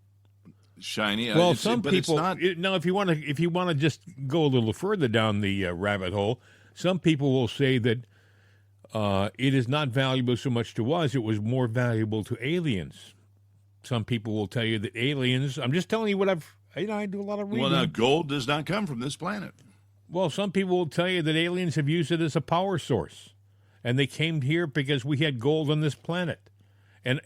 Shiny. Well, some people. Now, if you want to just go a little further down the rabbit hole, some people will say that it is not valuable so much to us; it was more valuable to aliens. Some people will tell you that aliens. I'm just telling you what I do a lot of reading. Well, now gold does not come from this planet. Well, some people will tell you that aliens have used it as a power source, and they came here because we had gold on this planet, and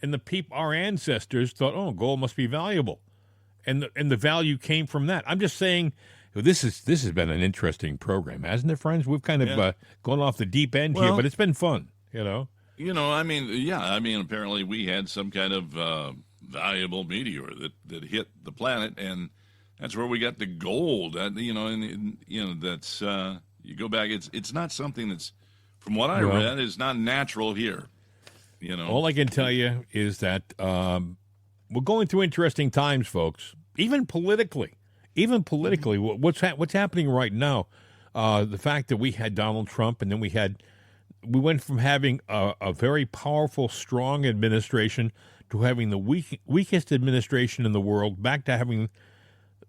our ancestors thought, oh, gold must be valuable. and the value came from that. I'm just saying, this has been an interesting program, hasn't it, friends? We've kind of gone off the deep end here, but it's been fun, I mean, apparently we had some kind of valuable meteor that hit the planet, and that's where we got the gold. That's you go back. It's not something that's, from what I read, is not natural here. All I can tell you is that we're going through interesting times, folks. Even politically, what's happening right now? The fact that we had Donald Trump, and then we went from having a very powerful, strong administration to having the weakest administration in the world, back to having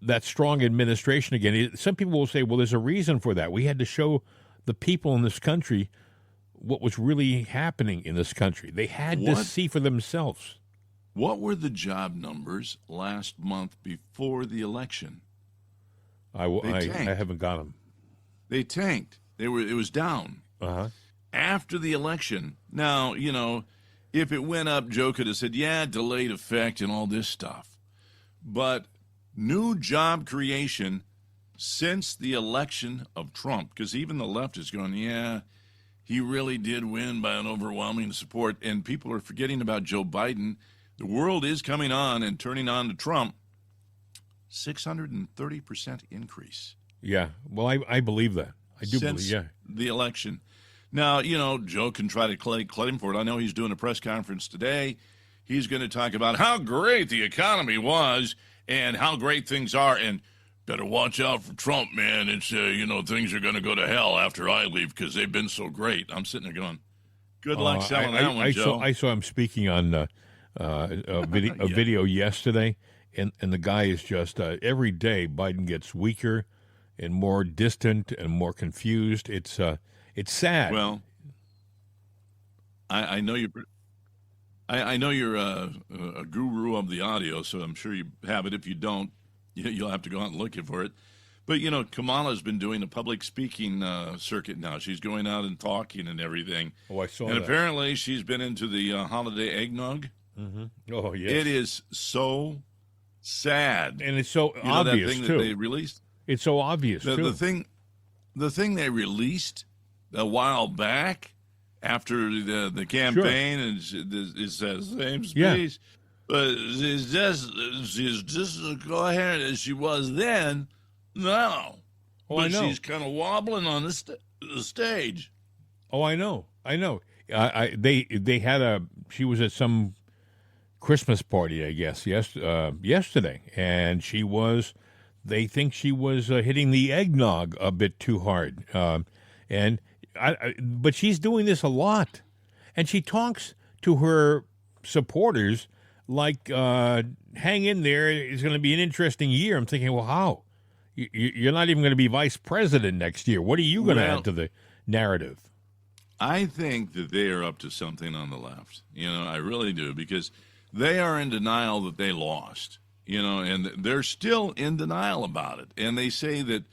that strong administration again. Some people will say, well, there's a reason for that. We had to show the people in this country what was really happening in this country. They had to see for themselves. What were the job numbers last month before the election? I haven't got them. They tanked. It was down. Uh-huh. After the election. Now, if it went up, Joe could have said, delayed effect and all this stuff. But new job creation since the election of Trump, because even the left is going, he really did win by an overwhelming support, and people are forgetting about Joe Biden. The world is coming on and turning on to Trump. 630% increase. Yeah, well, I believe that. I do since believe, the election. Now, Joe can try to claim for it. I know he's doing a press conference today. He's going to talk about how great the economy was and how great things are, and better watch out for Trump, man. It's, things are going to go to hell after I leave because they've been so great. I'm sitting there going, good luck selling that one, Joe. I saw him speaking on a video yesterday, and the guy is just, every day Biden gets weaker and more distant and more confused. It's sad. Well, I know you're a guru of the audio, so I'm sure you have it. If you don't, you'll have to go out and look for it. But, Kamala's been doing a public speaking circuit now. She's going out and talking and everything. Oh, I saw that. And apparently she's been into the holiday eggnog. Mm-hmm. Oh, yes. It is so sad. And it's so obvious, that thing too. That they released? It's so obvious, too. The thing they released a while back after the campaign, and it's the same speech. Yeah. But she's just as coherent as she was then. No. Oh, but I know. She's kind of wobbling on the stage. Oh, I know. They had she was at some Christmas party, I guess, yesterday, and they think she was hitting the eggnog a bit too hard, but she's doing this a lot, and she talks to her supporters like, hang in there, it's going to be an interesting year. I'm thinking, well, how? You're not even going to be vice president next year. What are you going to add to the narrative? I think that they are up to something on the left. I really do, because they are in denial that they lost, and they're still in denial about it. And they say that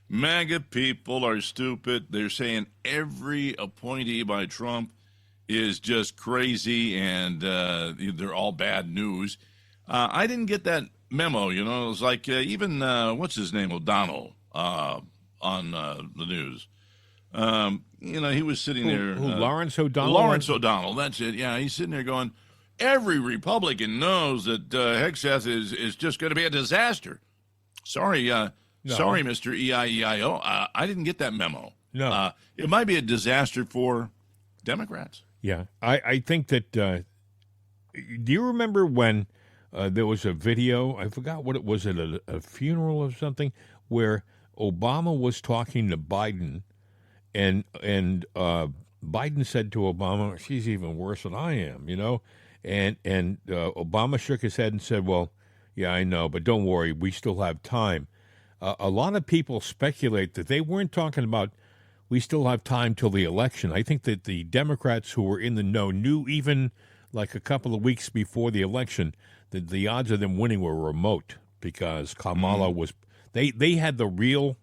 MAGA people are stupid. They're saying every appointee by Trump is just crazy, and they're all bad news. I didn't get that memo, It was like even, what's his name, O'Donnell, on the news. He was sitting there. Lawrence O'Donnell? Lawrence O'Donnell, that's it. Yeah, he's sitting there going, every Republican knows that Hegseth is just going to be a disaster. Sorry, Mr. EIEIO. I didn't get that memo. No. It might be a disaster for Democrats. Yeah. I think that, do you remember when there was a video, I forgot what it was, at a funeral or something, where Obama was talking to Biden, and Biden said to Obama, she's even worse than I am, and Obama shook his head and said, well, yeah, I know, but don't worry, we still have time. A lot of people speculate that they weren't talking about we still have time till the election. I think that the Democrats who were in the know knew, even like a couple of weeks before the election, that the odds of them winning were remote, because Kamala was – they had the real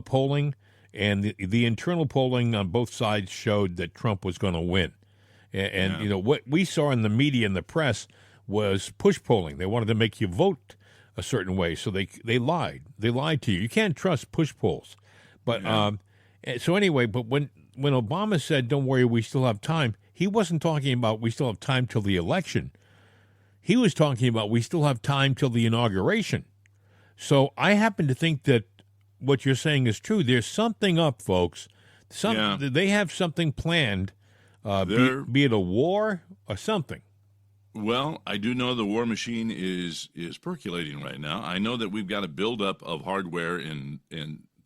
polling, and the internal polling on both sides showed that Trump was going to win. And what we saw in the media and the press was push polling. They wanted to make you vote a certain way. So they lied. They lied to you. You can't trust push pulls. But so anyway, but when Obama said, "Don't worry, we still have time," he wasn't talking about we still have time till the election. He was talking about we still have time till the inauguration. So I happen to think that what you're saying is true. There's something up, folks. They have something planned, be it a war or something. Well, I do know the war machine is percolating right now. I know that we've got a buildup of hardware and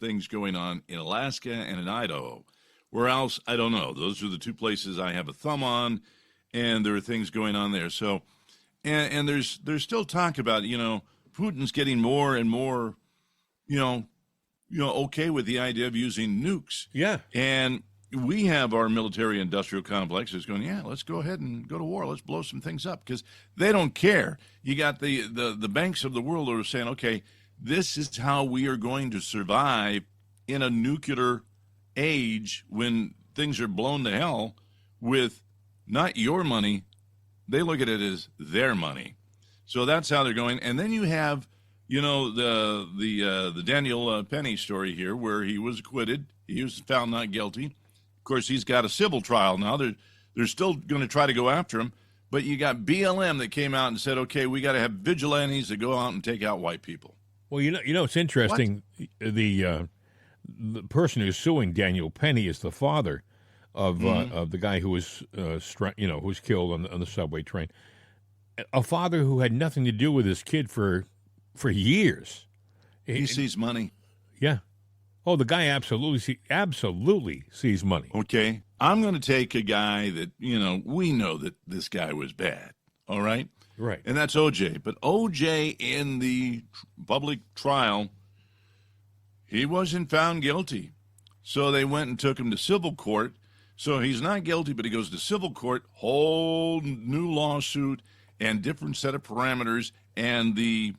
things going on in Alaska and in Idaho. Where else, I don't know. Those are the two places I have a thumb on, and there are things going on there. So, and there's still talk about, Putin's getting more and more, okay with the idea of using nukes. Yeah. And we have our military-industrial complex is going, yeah, let's go ahead and go to war. Let's blow some things up because they don't care. You got the banks of the world that are saying, okay, this is how we are going to survive in a nuclear age when things are blown to hell with not your money. They look at it as their money. So that's how they're going. And then you have, the Daniel Penny story here where he was acquitted. He was found not guilty. Of course, he's got a civil trial now. They're still going to try to go after him. But you got BLM that came out and said, okay, we got to have vigilantes that go out and take out white people. Well, it's interesting. What? The person who's suing Daniel Penny is the father of the guy who was who was killed on the subway train. A father who had nothing to do with his kid for years. He sees money. Yeah. Oh, the guy absolutely sees money. Okay. I'm going to take a guy that, we know that this guy was bad. All right? Right. And that's O.J. But O.J. in the public trial, he wasn't found guilty. So they went and took him to civil court. So he's not guilty, but he goes to civil court, whole new lawsuit and different set of parameters, and the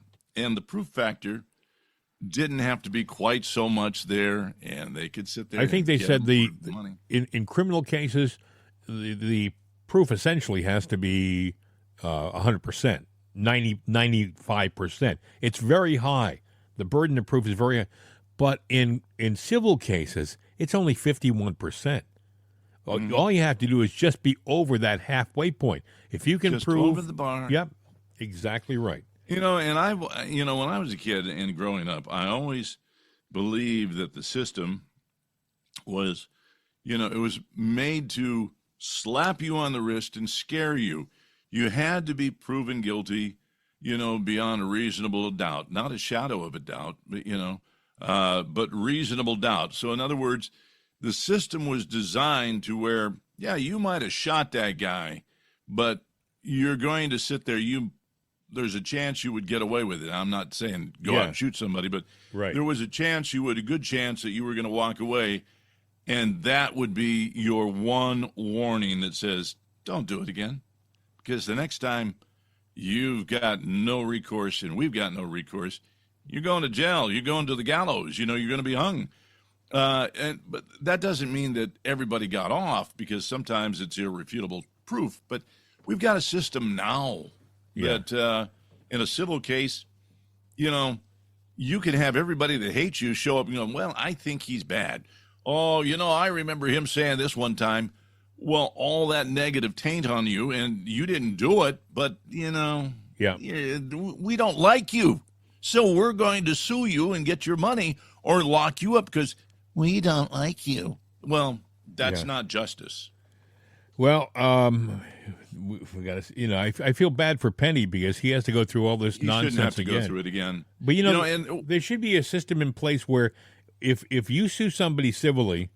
proof factor didn't have to be quite so much there, and they could sit there. I think they said the money. In criminal cases, the proof essentially has to be 100%, 95%. It's very high. The burden of proof is very high. But in civil cases, it's only 51%. All you have to do is just be over that halfway point. If you can just prove over the bar. Yep, exactly right. And when I was a kid and growing up, I always believed that the system was, it was made to slap you on the wrist and scare you. You had to be proven guilty, beyond a reasonable doubt, not a shadow of a doubt, but, but reasonable doubt. So in other words, the system was designed to where, yeah, you might have shot that guy, but you're going to sit there. There's a chance you would get away with it. I'm not saying go out and shoot somebody, but there was a good chance that you were going to walk away, and that would be your one warning that says, don't do it again, because the next time you've got no recourse and we've got no recourse. You're going to jail. You're going to the gallows. You're going to be hung. But that doesn't mean that everybody got off, because sometimes it's irrefutable proof. But we've got a system now that in a civil case, you can have everybody that hates you show up and go, well, I think he's bad. Oh, I remember him saying this one time. Well, all that negative taint on you, and you didn't do it, but, we don't like you. So we're going to sue you and get your money or lock you up because we don't like you. Well, that's not justice. Well, we got to, I feel bad for Penny because he has to go through all this nonsense again. He shouldn't have to again. go through it again. But, and there should be a system in place where if you sue somebody civilly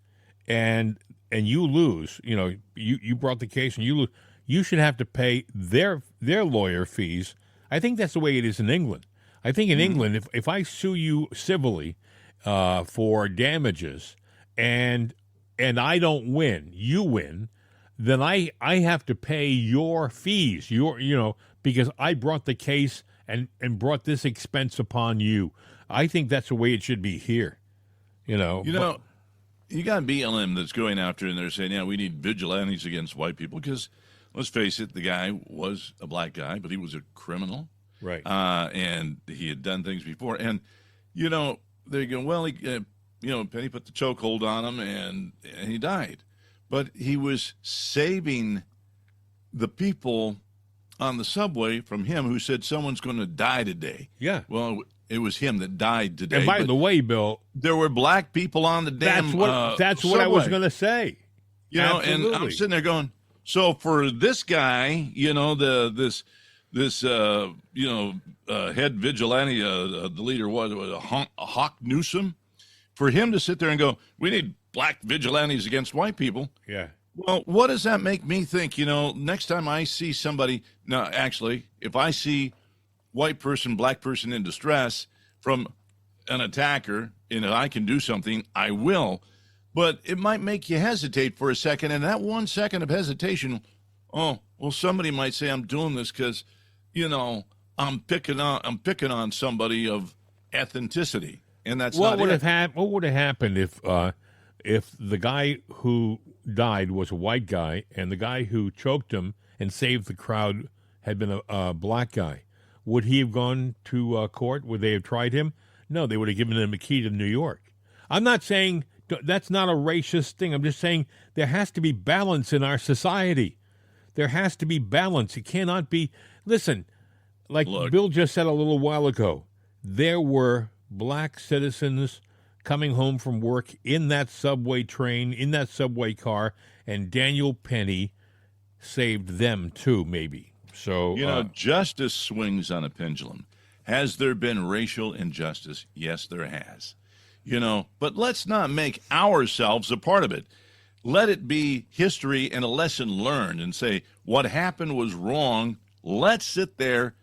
and you lose, you brought the case and you lose, you should have to pay their lawyer fees. I think that's the way it is in England. I think in England, if I sue you civilly for damages and I don't win, you win, then I have to pay your fees, because I brought the case and brought this expense upon you. I think that's the way it should be here. You got BLM that's going after, and they're saying, yeah, we need vigilantes against white people because, let's face it, the guy was a black guy, but he was a criminal. Right. And he had done things before. And, you know, they go, well, Penny put the chokehold on him and he died. But he was saving the people on the subway from him who said someone's going to die today. Yeah. Well, it was him that died today. And by the way, Bill, there were black people on the damn that's what I subway. was going to say. You know, Absolutely. and I'm sitting there going, so for this guy, you know, this head vigilante, the leader was Hawk Newsom, for him to sit there and go, we need black vigilantes against white people. Yeah. Well, what does that make me think? You know, next time I see somebody, no, actually, if I see white person, black person in distress from an attacker, and if I can do something, I will. But it might make you hesitate for a second, and that 1 second of hesitation, oh, well, somebody might say I'm doing this because, you know, I'm picking on somebody of ethnicity, and that's what not would it. What would have happened if the guy who died was a white guy and the guy who choked him and saved the crowd had been a black guy? Would he have gone to court? Would they have tried him? No, they would have given him a key to New York. I'm not saying that's not a racist thing. I'm just saying there has to be balance in our society. There has to be balance. It cannot be. Listen, like Look. Bill just said a little while ago, there were black citizens coming home from work in that subway train, in that subway car, and Daniel Penny saved them too, maybe. So, you know, justice swings on a pendulum. Has there been racial injustice? Yes, there has. You know, but let's not make ourselves a part of it. Let it be history and a lesson learned and say what happened was wrong. Let's sit there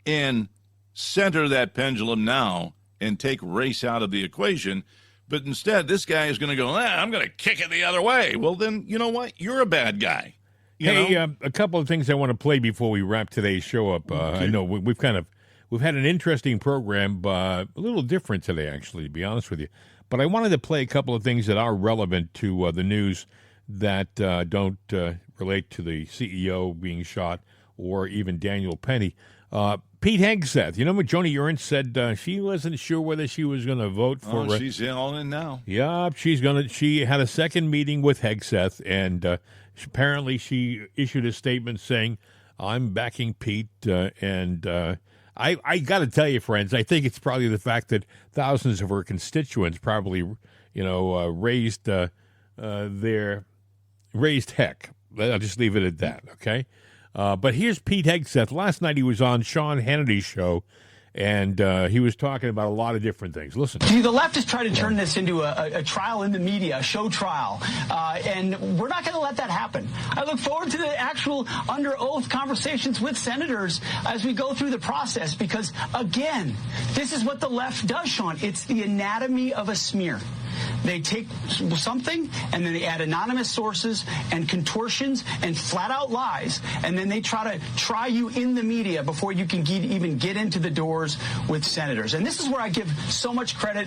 and center that pendulum now and take race out of the equation. But instead, this guy is going to go, I'm going to kick it the other way. Well, then, you know what? You're a bad guy. A couple of things I want to play before we wrap today's show up. I know we've had an interesting program, a little different today, actually, to be honest with you. But I wanted to play a couple of things that are relevant to the news that don't relate to the CEO being shot or even Daniel Penny. Pete Hegseth, you know what Joni Ernst said she wasn't sure whether she was going to vote for. She's all in now. Yeah, she had a second meeting with Hegseth, and apparently she issued a statement saying, I'm backing Pete, and I got to tell you, friends, I think it's probably the fact that thousands of her constituents probably, raised heck. I'll just leave it at that, okay? But here's Pete Hegseth. Last night he was on Sean Hannity's show, and he was talking about a lot of different things. Listen. See, the left is trying to turn this into a trial in the media, a show trial, and we're not going to let that happen. I look forward to the actual under oath conversations with senators as we go through the process because, again, this is what the left does, Sean. It's the anatomy of a smear. They take something and then they add anonymous sources and contortions and flat out lies, and then they try you in the media before you can even get into the doors with senators. And this is where I give so much credit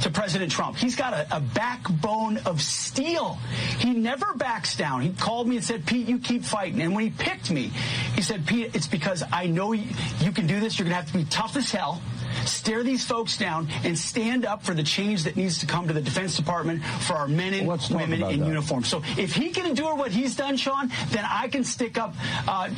to President Trump. He's got a backbone of steel. He never backs down. He called me and said, Pete, you keep fighting. And when he picked me, he said, Pete, it's because I know you can do this. You're going to have to be tough as hell, stare these folks down, and stand up for the change that needs to come to the Defense Department for our men and women in uniform. So if he can endure what he's done, Sean, then I can stick up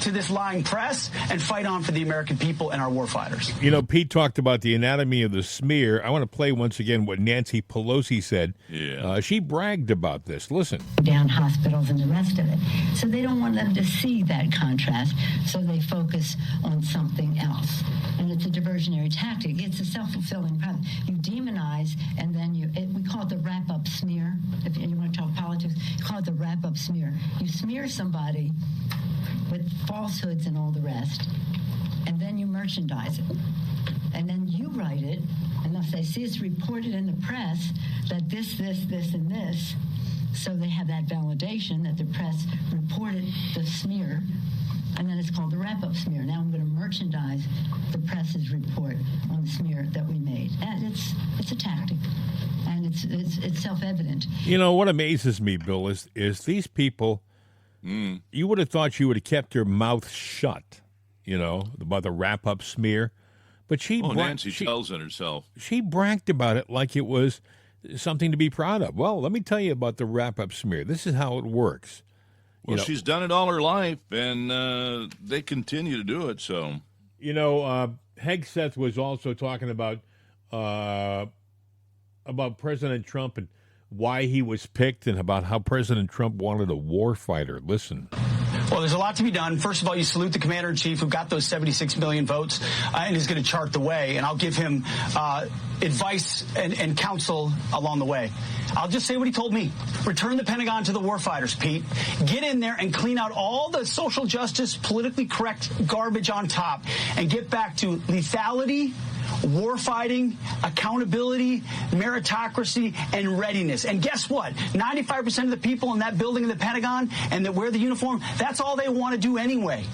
to this lying press and fight on for the American people and our warfighters. You know, Pete talked about the anatomy of the smear. I want to play once again what Nancy Pelosi said. Yeah. She bragged about this. Listen. Down hospitals and the rest of it. So they don't want them to see that contrast, so they focus on something else. And it's a diversionary tactic. It's a self-fulfilling prophecy. You demonize, and then we call it the wrap-up smear. If you want to talk politics, you call it the wrap-up smear. You smear somebody with falsehoods and all the rest, and then you merchandise it. And then you write it, and if they see it's reported in the press that this, and this, so they have that validation that the press reported the smear, and then it's called the wrap-up smear. Now I'm going to merchandise the press's report on the smear that we made. And it's a tactic, and it's self-evident. You know, what amazes me, Bill, is these people, you would have thought you would have kept your mouth shut about the wrap-up smear. But Nancy tells it herself. She bragged about it like it was something to be proud of. Well, let me tell you about the wrap-up smear. This is how it works. Well, she's done it all her life, and they continue to do it. So, Hegseth was also talking about President Trump and why he was picked, and about how President Trump wanted a war fighter. Listen. Well, there's a lot to be done. First of all, you salute the commander-in-chief who got those 76 million votes and is going to chart the way. And I'll give him advice and counsel along the way. I'll just say what he told me. Return the Pentagon to the warfighters, Pete. Get in there and clean out all the social justice, politically correct garbage on top and get back to lethality, warfighting, accountability, meritocracy, and readiness. And guess what? 95% of the people in that building in the Pentagon and that wear the uniform, that's all they want to do anyway.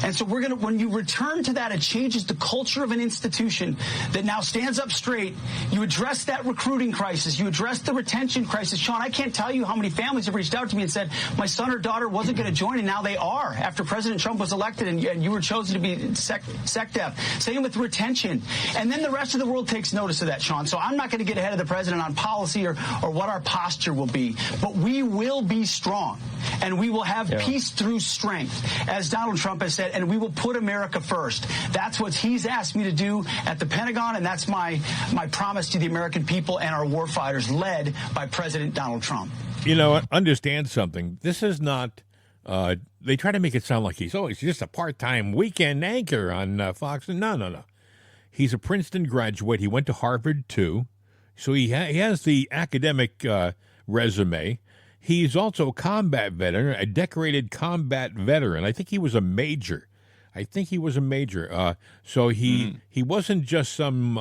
And so when you return to that, it changes the culture of an institution that now stands up straight. You address that recruiting crisis. You address the retention crisis. Sean, I can't tell you how many families have reached out to me and said, my son or daughter wasn't going to join, and now they are after President Trump was elected and you were chosen to be SecDef. Same with retention. And then the rest of the world takes notice of that, Sean. So I'm not going to get ahead of the president on policy or what our posture will be. But we will be strong, and we will have peace through strength, as Donald Trump has said, and we will put America first. That's what he's asked me to do at the Pentagon, and that's my promise to the American people and our warfighters, led by President Donald Trump. Understand something. This is not... they try to make it sound like he's just a part-time weekend anchor on Fox. No. He's a Princeton graduate. He went to Harvard, too. So he has the academic resume. He's also a combat veteran, a decorated combat veteran. I think he was a major. So he wasn't just some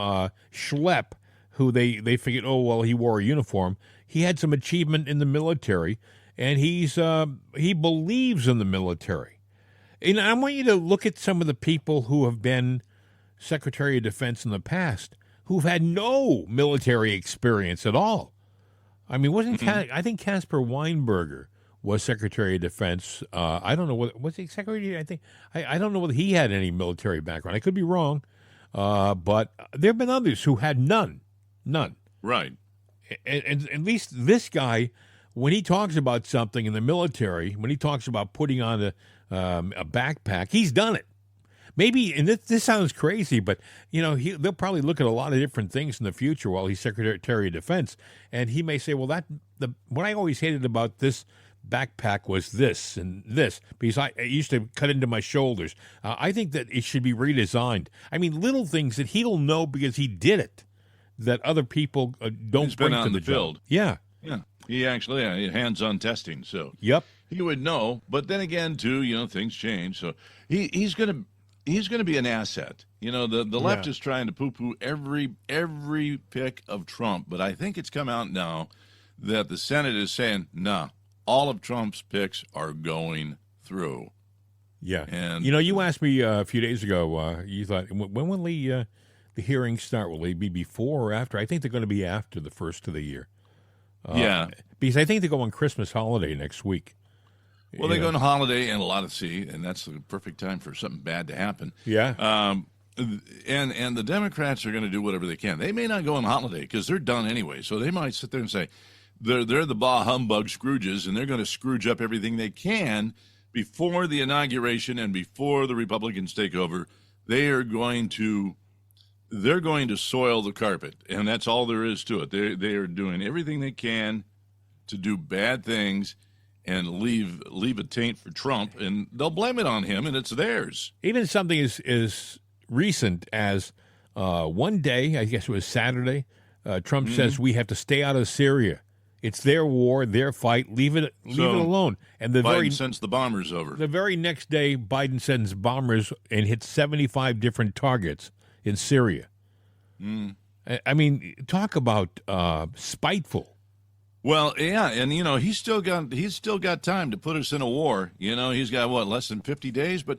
schlep who they figured, he wore a uniform. He had some achievement in the military, and he believes in the military. And I want you to look at some of the people who have been Secretary of Defense in the past who've had no military experience at all. I mean, I think Caspar Weinberger was Secretary of Defense. I don't know was he Secretary? I don't know whether he had any military background. I could be wrong, but there have been others who had none. Right. And at least this guy, when he talks about something in the military, when he talks about putting on a backpack, he's done it. Maybe, and this sounds crazy, but they'll probably look at a lot of different things in the future while he's Secretary of Defense, and he may say, "Well, what I always hated about this backpack was this and this, because it used to cut into my shoulders. I think that it should be redesigned." I mean, little things that he'll know because he did it, that other people don't bring to the field. Yeah. He actually hands-on testing, so he would know. But then again, too, things change, so he's going to be an asset. The left is trying to poo-poo every pick of Trump, but I think it's come out now that the Senate is saying, nah, all of Trump's picks are going through. Yeah. And you asked me a few days ago, you thought, when will the hearings start? Will they be before or after? I think they're going to be after the first of the year. Because I think they go on Christmas holiday next week. Well, they go on holiday and a lot of sea, and that's the perfect time for something bad to happen. Yeah. And the Democrats are going to do whatever they can. They may not go on holiday because they're done anyway. So they might sit there and say they're the bah humbug Scrooges, and they're going to Scrooge up everything they can before the inauguration and before the Republicans take over. They're going to soil the carpet, and that's all there is to it. They are doing everything they can to do bad things and leave a taint for Trump, and they'll blame it on him, and it's theirs. Even something as recent as one day, I guess it was Saturday, Trump says we have to stay out of Syria. It's their war, their fight. Leave it alone. And Biden sends the bombers over. The very next day, Biden sends bombers and hits 75 different targets in Syria. I mean, talk about spiteful. Well, yeah, and he's still got time to put us in a war. He's got less than 50 days, but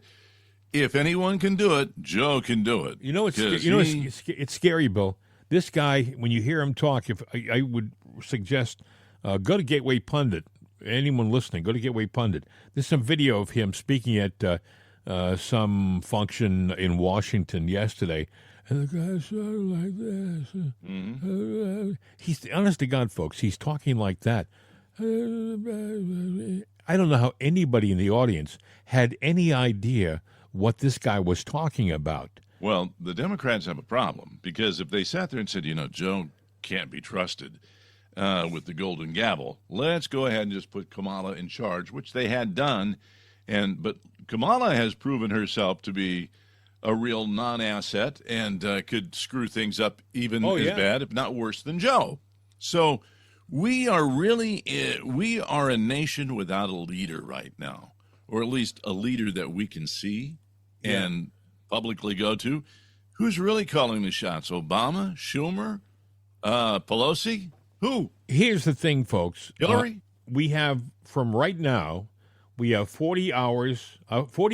if anyone can do it, Joe can do it. It's scary, Bill. This guy, when you hear him talk, if I would suggest go to Gateway Pundit. Anyone listening, go to Gateway Pundit. There's some video of him speaking at some function in Washington yesterday, and the guy sounded like this. He's, honest to God, folks, he's talking like that. I don't know how anybody in the audience had any idea what this guy was talking about. Well, the Democrats have a problem because if they sat there and said, Joe can't be trusted with the golden gavel, let's go ahead and just put Kamala in charge, which they had done. But Kamala has proven herself to be a real non-asset and could screw things up even as bad, if not worse, than Joe. So we are a nation without a leader right now, or at least a leader that we can see and publicly go to. Who's really calling the shots? Obama, Schumer, Pelosi? Who? Here's the thing, folks. Hillary? We have, from right now, we have 40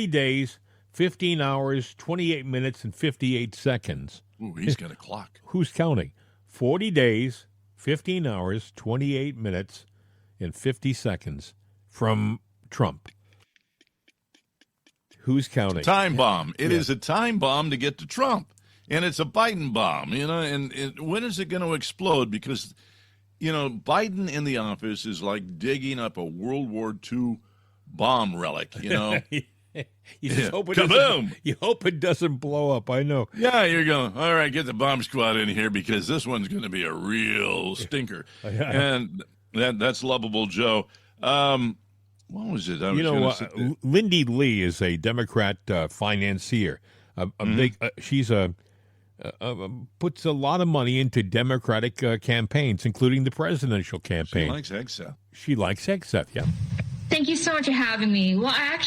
days, 15 hours, 28 minutes, and 58 seconds. Ooh, he's got a clock. Who's counting? 40 days, 15 hours, 28 minutes, and 50 seconds from Trump. Who's counting? Time bomb. It is a time bomb to get to Trump. And it's a Biden bomb, and when is it going to explode? Because, Biden in the office is like digging up a World War II bomb relic, You just hope you hope it doesn't blow up. I know. Yeah, you're going, all right, get the bomb squad in here because this one's going to be a real stinker. And that's lovable Joe. What was it? Lindy Lee is a Democrat financier. She's puts a lot of money into Democratic campaigns, including the presidential campaign. She likes Hegseth. She likes Hegseth, yeah. Thank you so much for having me. Well, I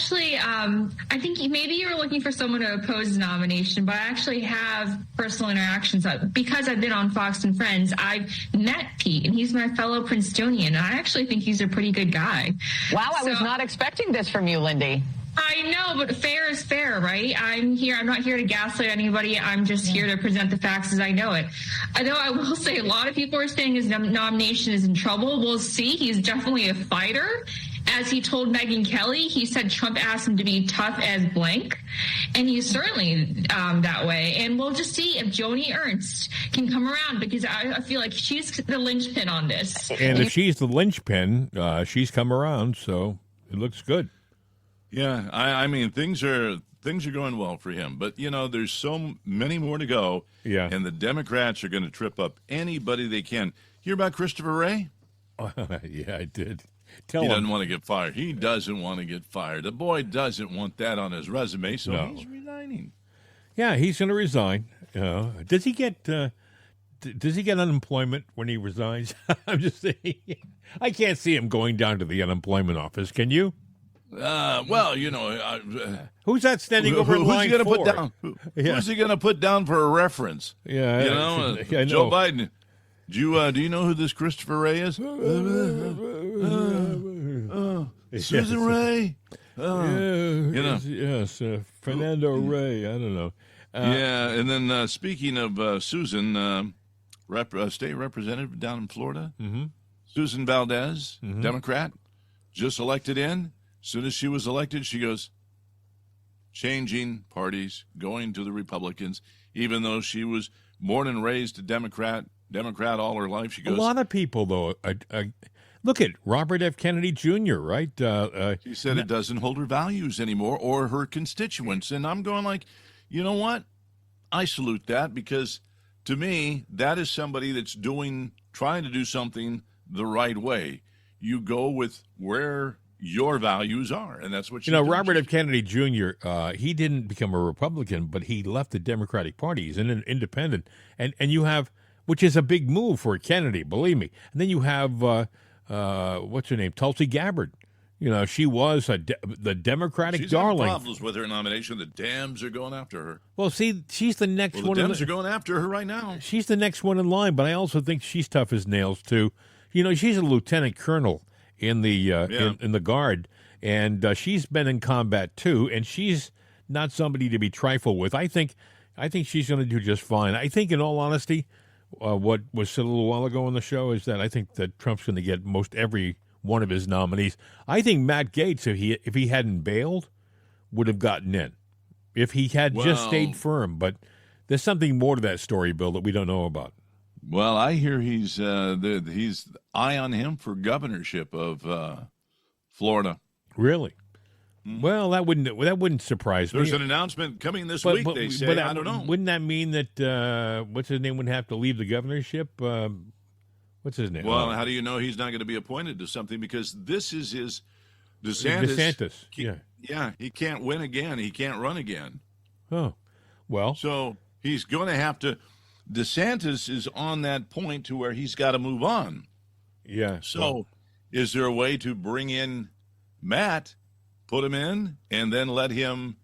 think maybe you were looking for someone to oppose the nomination, but I actually have personal interactions. Because I've been on Fox and Friends, I've met Pete, and he's my fellow Princetonian, and I actually think he's a pretty good guy. Wow, I was not expecting this from you, Lindy. I know, but fair is fair, right? I'm not here to gaslight anybody. I'm just here to present the facts as I know it. Although I will say a lot of people are saying his nomination is in trouble. We'll see. He's definitely a fighter. As he told Megyn Kelly, he said Trump asked him to be tough as blank, and he's certainly that way. And we'll just see if Joni Ernst can come around, because I feel like she's the linchpin on this. And if she's the linchpin, she's come around, so it looks good. Yeah, I mean, things are going well for him. But, there's so many more to go, and the Democrats are going to trip up anybody they can. Hear about Christopher Wray? Yeah, I did. He doesn't want to get fired. He doesn't want to get fired. The boy doesn't want that on his resume, so he's resigning. Yeah, he's going to resign. Does he get unemployment when he resigns? I'm just saying. I can't see him going down to the unemployment office. Can you? Who's that standing over in line gonna four? Put down? Who's he going to put down for a reference? Yeah, I know. Joe Biden. Do you know who this Christopher Wray is? Susan Ray. Yes, Fernando Ray. I don't know. And then speaking of Susan, state representative down in Florida, Susan Valdez, Democrat, just elected in. As soon as she was elected, she goes, changing parties, going to the Republicans, even though she was born and raised a Democrat all her life. She goes. A lot of people, though, look at Robert F. Kennedy Jr., right? She said it doesn't hold her values anymore or her constituents. And I'm going like, you know what? I salute that, because to me, that is somebody that's trying to do something the right way. You go with where your values are, and that's what Robert F. Kennedy Jr., he didn't become a Republican, but he left the Democratic Party. He's an independent. And you have, which is a big move for Kennedy, believe me. And then you have, what's her name, Tulsi Gabbard. She was the Democratic darling. She's had problems with her nomination. The Dems are going after her. Well, see, she's the next one. The Dems are going after her right now. She's the next one in line, but I also think she's tough as nails, too. She's a lieutenant colonel in the in the Guard, and she's been in combat, too, and she's not somebody to be trifled with. I think she's going to do just fine. I think, in all honesty, what was said a little while ago on the show is that I think that Trump's going to get most every one of his nominees. I think Matt Gaetz, if he hadn't bailed, would have gotten in if he had just stayed firm. But there's something more to that story, Bill, that we don't know about. Well, I hear he's eye on him for governorship of Florida. Really? Well, that wouldn't surprise me. There's an announcement coming this week, they say. I don't know. Wouldn't that mean that, what's his name, wouldn't have to leave the governorship? What's his name? Well, how do you know he's not going to be appointed to something? Because this is his DeSantis. Yeah, he can't win again. He can't run again. Oh, well. So he's going to have to. DeSantis is on that point to where he's got to move on. Yeah. So is there a way to bring in Matt, put him in, and then let him,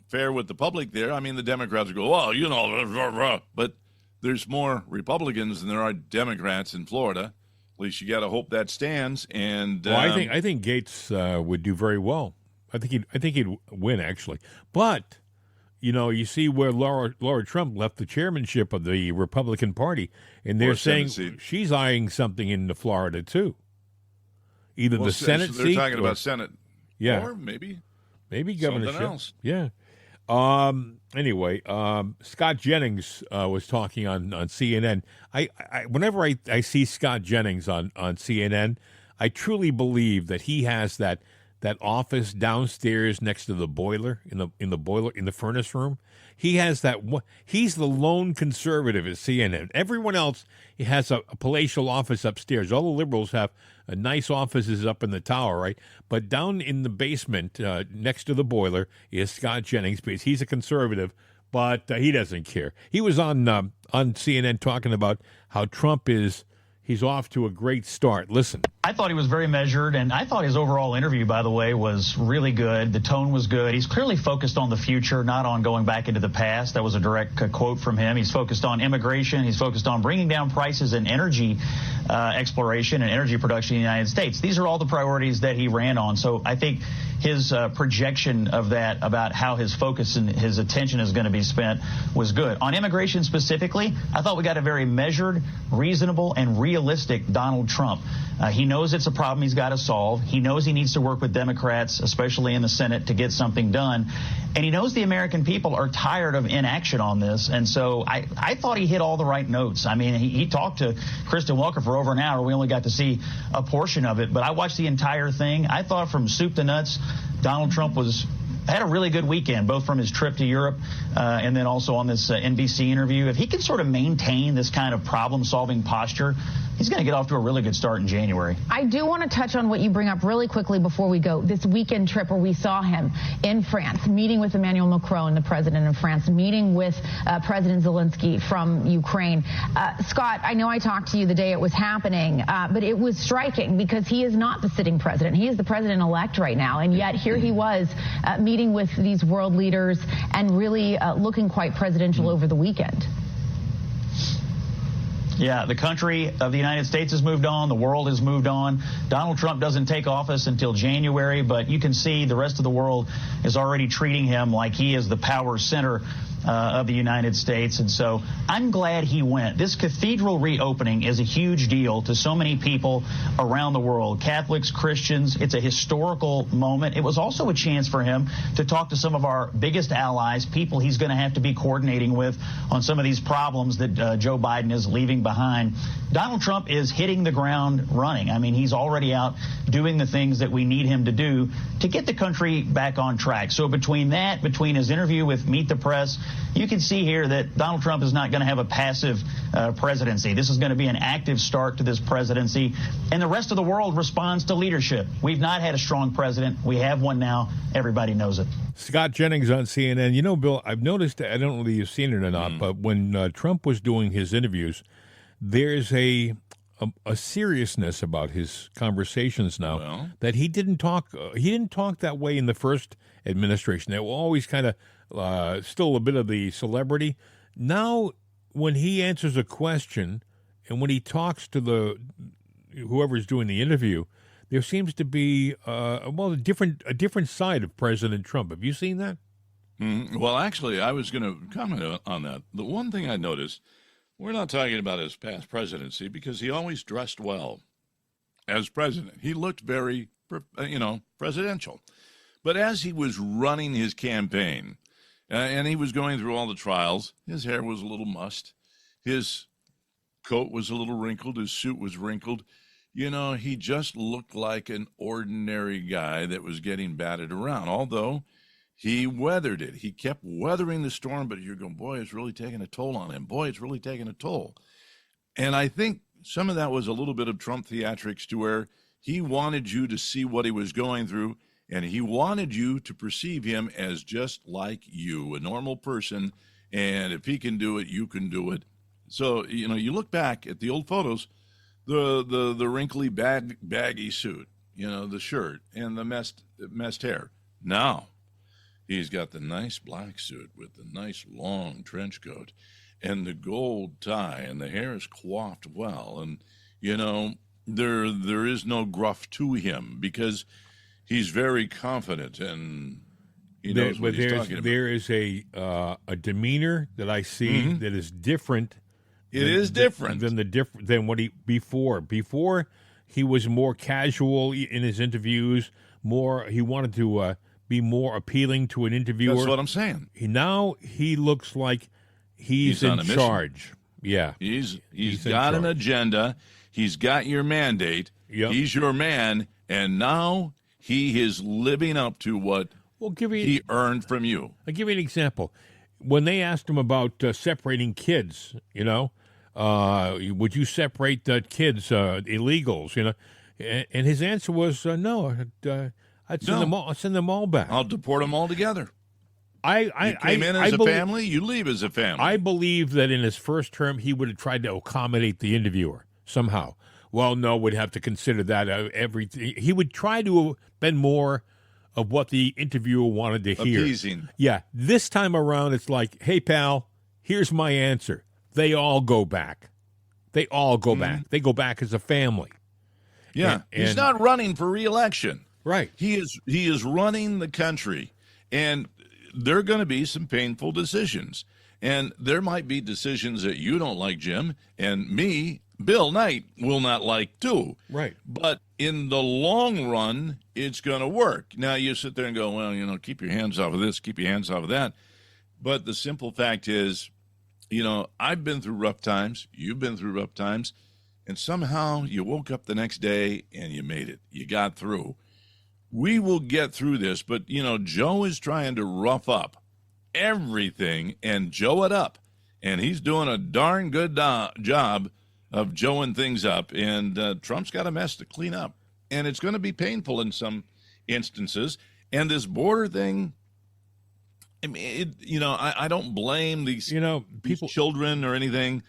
fare with the public there? I mean, the Democrats go, well, but there's more Republicans than there are Democrats in Florida. At least you got to hope that stands. And I think Gates would do very well. I think he'd win, actually. But you see where Laura Trump left the chairmanship of the Republican Party, and they're saying she's eyeing something in Florida too. Either the Senate seat. They're talking about Senate. Yeah, or maybe governorship. Something else. Yeah. Anyway, Scott Jennings was talking on CNN. Whenever I see Scott Jennings on CNN, I truly believe that he has that office downstairs next to the boiler in the furnace room. He has that. He's the lone conservative at CNN. Everyone else has a palatial office upstairs. All the liberals have nice offices up in the tower, right? But down in the basement next to the boiler is Scott Jennings. He's a conservative, but he doesn't care. He was on CNN talking about how Trump he's off to a great start. Listen. I thought he was very measured, and I thought his overall interview, by the way, was really good. The tone was good. He's clearly focused on the future, not on going back into the past. That was a direct quote from him. He's focused on immigration. He's focused on bringing down prices in energy exploration and energy production in the United States. These are all the priorities that he ran on. So I think his projection of that about how his focus and his attention is going to be spent was good. On immigration specifically, I thought we got a very measured, reasonable, and realistic Donald Trump. He knows it's a problem he's got to solve. He knows he needs to work with Democrats, especially in the Senate, to get something done. And he knows the American people are tired of inaction on this. And so I thought he hit all the right notes. I mean, he talked to Kristen Welker for over an hour. We only got to see a portion of it, but I watched the entire thing. I thought from soup to nuts, Donald Trump had a really good weekend, both from his trip to Europe and then also on this NBC interview. If he can sort of maintain this kind of problem-solving posture, he's going to get off to a really good start in January. I do want to touch on what you bring up really quickly before we go. This weekend trip where we saw him in France, meeting with Emmanuel Macron, the president of France, meeting with President Zelensky from Ukraine. Scott, I know I talked to you the day it was happening, but it was striking because he is not the sitting president. He is the president-elect right now, and yet here he was meeting with these world leaders and really looking quite presidential over the weekend. Yeah, the country of the United States has moved on. The world has moved on. Donald Trump doesn't take office until January, but you can see the rest of the world is already treating him like he is the power center of the United States. And so I'm glad he went. This cathedral reopening is a huge deal to so many people around the world, Catholics, Christians. It's a historical moment. It was also a chance for him to talk to some of our biggest allies, people he's going to have to be coordinating with on some of these problems that Joe Biden is leaving behind. Donald Trump is hitting the ground running. I mean, he's already out doing the things that we need him to do to get the country back on track. So between his interview with Meet the Press, you can see here that Donald Trump is not going to have a passive presidency. This is going to be an active start to this presidency. And the rest of the world responds to leadership. We've not had a strong president. We have one now. Everybody knows it. Scott Jennings on CNN. You know, Bill, I've noticed, I don't know if you've seen it or not, but when Trump was doing his interviews, there's a seriousness about his conversations now that he didn't talk that way in the first administration. They were always kind of still a bit of the celebrity. Now, when he answers a question and when he talks to whoever's doing the interview, there seems to be a different side of President Trump. Have you seen that? Well, actually, I was going to comment on that. The one thing I noticed, we're not talking about his past presidency because he always dressed well as president. He looked very, presidential. But as he was running his campaign, and he was going through all the trials, his hair was a little mussed. His coat was a little wrinkled. His suit was wrinkled. You know, he just looked like an ordinary guy that was getting batted around, although he weathered it. He kept weathering the storm, but you're going, boy, it's really taking a toll on him. Boy, it's really taking a toll. And I think some of that was a little bit of Trump theatrics to where he wanted you to see what he was going through, and he wanted you to perceive him as just like you, a normal person, and if he can do it, you can do it. So, you know, you look back at the old photos, the wrinkly, baggy suit, you know, the shirt, and the messed hair. Now, he's got the nice black suit with the nice long trench coat and the gold tie, and the hair is coiffed well, and, you know, there is no gruff to him because he's very confident and he knows what he's talking about. There is a demeanor that I see that is different. It is different than what he before. Before he was more casual in his interviews. He wanted to be more appealing to an interviewer. That's what I'm saying. Now he looks like he's in charge. Yeah, he's got an agenda. He's got your mandate. Yep. He's your man, and now he is living up to what he earned from you. I'll give you an example. When they asked him about separating kids, you know, would you separate the kids, illegals, you know? And his answer was no. I'd send them all back. I'll deport them all together. You came in as a family, you leave as a family. I believe that in his first term, he would have tried to accommodate the interviewer somehow. Well, no, we'd have to consider that everything. He would try to have been more of what the interviewer wanted to hear. Appeasing. Yeah. This time around, it's like, hey, pal, here's my answer. They all go back. They all go back. They go back as a family. Yeah. He's not running for re-election. Right. He is running the country, and there are going to be some painful decisions. And there might be decisions that you don't like, Jim, and me, Bill Knight, will not like too. Right. But in the long run, it's going to work. Now, you sit there and go, well, you know, keep your hands off of this, keep your hands off of that. But the simple fact is, you know, I've been through rough times. You've been through rough times. And somehow you woke up the next day and you made it. You got through. We will get through this. But, you know, Joe is trying to rough up everything and Joe it up. And he's doing a darn good job of Joeing things up. And Trump's got a mess to clean up. And it's going to be painful in some instances. And this border thing, I mean, I don't blame these, these children or anything,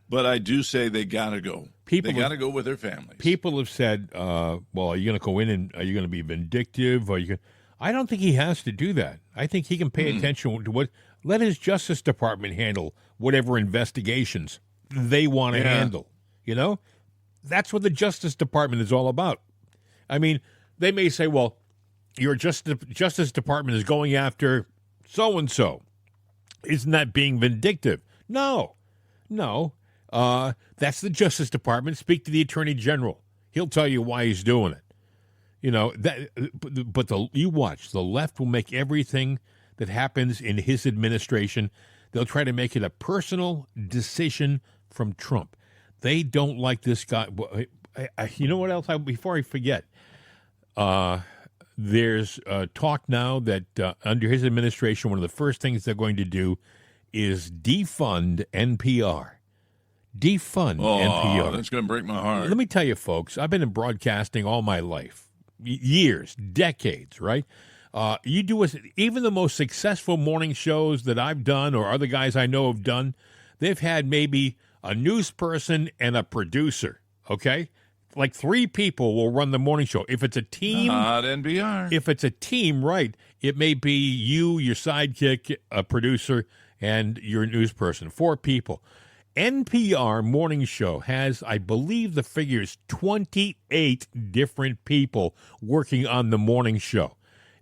but I do say they got to go. They got to go with their families. People have said, well, are you going to go in and are you going to be vindictive? I don't think he has to do that. I think he can pay attention to let his Justice Department handle whatever investigations they want to handle. You know, that's what the Justice Department is all about. I mean, they may say, well, your Justice Department is going after so-and-so. Isn't that being vindictive? No. That's the Justice Department. Speak to the Attorney General. He'll tell you why he's doing it. You know, you watch. The left will make everything that happens in his administration, they'll try to make it a personal decision from Trump. They don't like this guy. You know what else? Before I forget, there's talk now that under his administration, one of the first things they're going to do is defund NPR. NPR. That's going to break my heart. Let me tell you, folks, I've been in broadcasting all my life. Years, decades, right? You do even the most successful morning shows that I've done or other guys I know have done, they've had maybe a news person and a producer, okay? Like 3 people will run the morning show. If it's a team. Not NPR. If it's a team, right, it may be you, your sidekick, a producer, and your news person. 4 people. NPR morning show has, I believe the figure is 28 different people working on the morning show.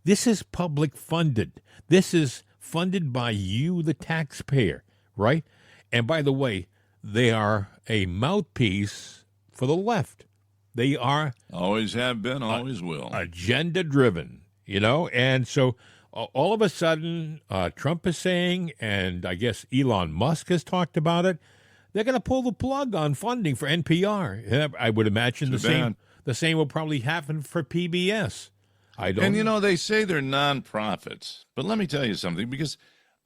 This is public funded. This is funded by you, the taxpayer, right? And by the way, they are a mouthpiece for the left. They are. Always have been, always will. Agenda driven. And so all of a sudden, Trump is saying, and I guess Elon Musk has talked about it, they're going to pull the plug on funding for NPR. I would imagine the same will probably happen for PBS. I don't know. They say they're nonprofits, but let me tell you something, because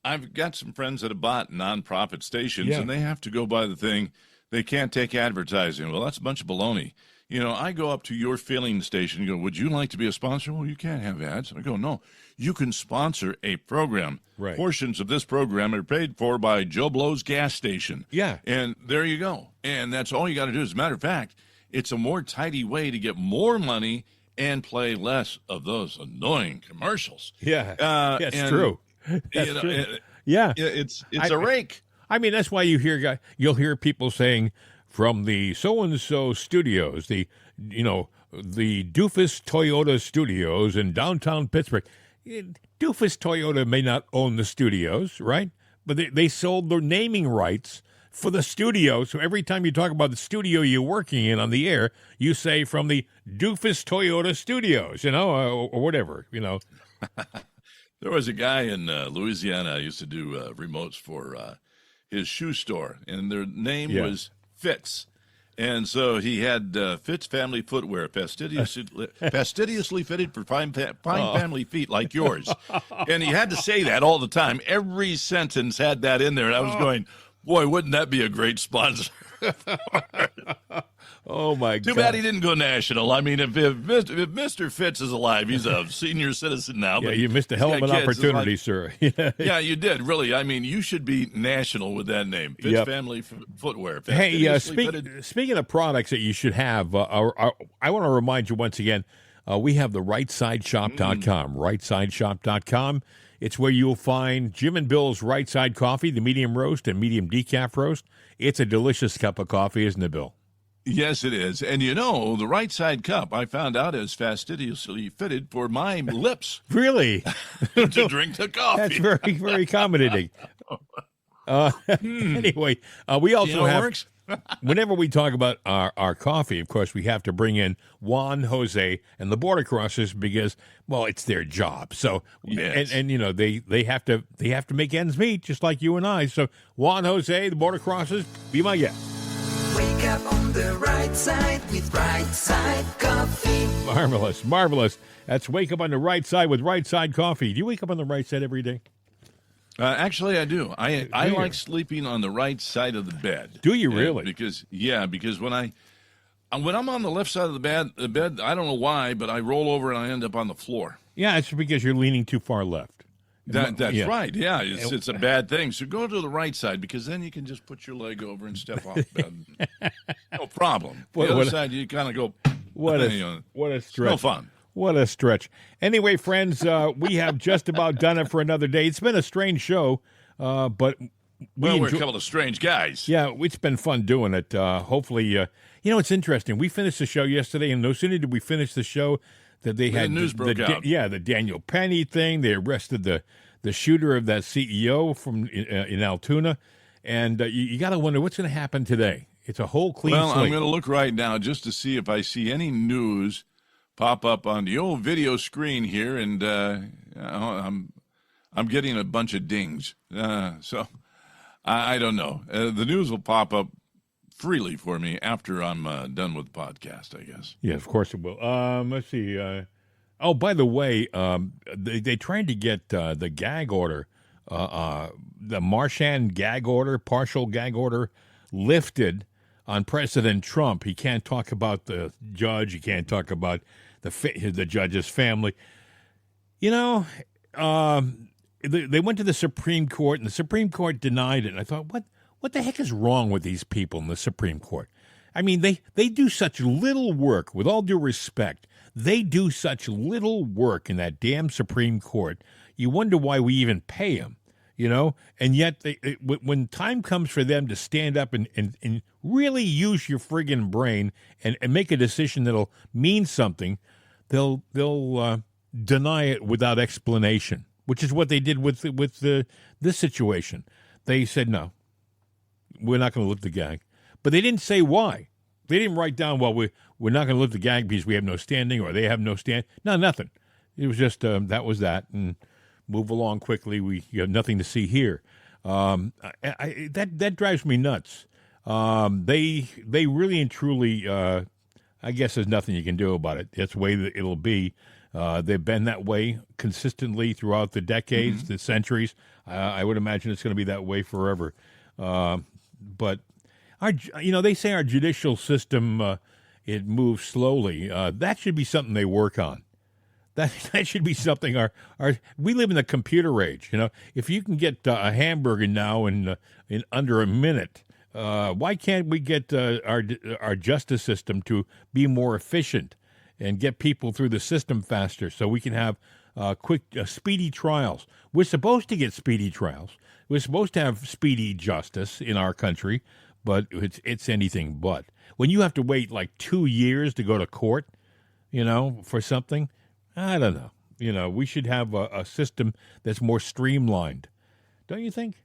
I've got some friends that have bought nonprofit stations, and they have to go by the thing. They can't take advertising. Well, that's a bunch of baloney. I go up to your filling station and go, would you like to be a sponsor? Well, you can't have ads. I go, no, you can sponsor a program. Right. Portions of this program are paid for by Joe Blow's gas station. Yeah. And there you go. And that's all you got to do. As a matter of fact, it's a more tidy way to get more money and play less of those annoying commercials. Yeah, that's true. That's true. It's a rake. I mean, that's why you'll hear people saying from the so-and-so studios, the Doofus Toyota studios in downtown Pittsburgh. Doofus Toyota may not own the studios, right? But they sold their naming rights for the studio. So every time you talk about the studio you're working in on the air, you say from the Doofus Toyota studios, or whatever, There was a guy in Louisiana. I used to do remotes for his shoe store, and their name was Fitz. And so he had Fitz Family Footwear, fastidiously fitted for fine family feet like yours. And he had to say that all the time. Every sentence had that in there. And I was going, boy, wouldn't that be a great sponsor? Oh, my God. Too bad he didn't go national. I mean, if Mr. Fitz is alive, he's a senior citizen now. Yeah, but you missed a hell of an opportunity, sir. Yeah, you did, really. I mean, you should be national with that name. Fitz Family Footwear. Hey, speaking of products that you should have, I want to remind you once again, we have the rightsideshop.com, rightsideshop.com. It's where you'll find Jim and Bill's Right Side Coffee, the medium roast and medium decaf roast. It's a delicious cup of coffee, isn't it, Bill? Yes, it is. And the right side cup, I found out, is fastidiously fitted for my lips. Really? To drink the coffee. That's very, very accommodating. Anyway, we also have, works? whenever we talk about our coffee, of course, we have to bring in Juan, Jose, and the Border Crossers because, well, it's their job. So, yes. and they have to make ends meet, just like you and I. So, Juan, Jose, the Border Crossers, be my guest. Wake up on the right side with Right Side Coffee. Marvelous. That's Wake Up on the Right Side with Right Side Coffee. Do you wake up on the right side every day? Actually, I do. I like sleeping on the right side of the bed. Do you really? Because when I'm on the left side of the bed, I don't know why, but I roll over and I end up on the floor. Yeah, it's because you're leaning too far left. That's right. Yeah, it's a bad thing. So go to the right side because then you can just put your leg over and step off the bed. No problem. The other side, you kind of go. What a stretch. No fun. What a stretch. Anyway, friends, we have just about done it for another day. It's been a strange show, but we're a couple of strange guys. Yeah, it's been fun doing it. Hopefully, it's interesting. We finished the show yesterday, and no sooner did we finish the show that they had news broke out. The Daniel Penny thing. They arrested the shooter of that CEO from in Altoona, and you got to wonder what's going to happen today. It's a whole clean slate. I'm going to look right now just to see if I see any news pop up on the old video screen here, and I'm getting a bunch of dings. So I don't know. The news will pop up freely for me after I'm done with the podcast, I guess. Yeah, of course it will. Let's see. By the way, they tried to get the gag order, the Marchand gag order, partial gag order, lifted on President Trump. He can't talk about the judge. He can't talk about the judge's family. They went to the Supreme Court, and the Supreme Court denied it. And I thought, what the heck is wrong with these people in the Supreme Court? I mean, they do such little work, with all due respect. They do such little work in that damn Supreme Court. You wonder why we even pay them, And yet, when time comes for them to stand up and really use your friggin' brain and make a decision that'll mean something, they'll deny it without explanation, which is what they did with this situation. They said, no, we're not going to lift the gag. But they didn't say why. They didn't write down, well, we're not going to lift the gag because we have no standing or they have no stand. No, nothing. It was just that was that, and move along quickly. You have nothing to see here. That drives me nuts. They really and truly. I guess there's nothing you can do about it. That's the way that it'll be. They've been that way consistently throughout the decades, the centuries. I would imagine it's going to be that way forever. But they say our judicial system it moves slowly. That should be something they work on. That should be something. We live in the computer age. If you can get a hamburger now in under a minute, why can't we get our justice system to be more efficient and get people through the system faster so we can have quick, speedy trials? We're supposed to get speedy trials. We're supposed to have speedy justice in our country, but it's anything but. When you have to wait like 2 years to go to court, for something, I don't know. We should have a system that's more streamlined. Don't you think?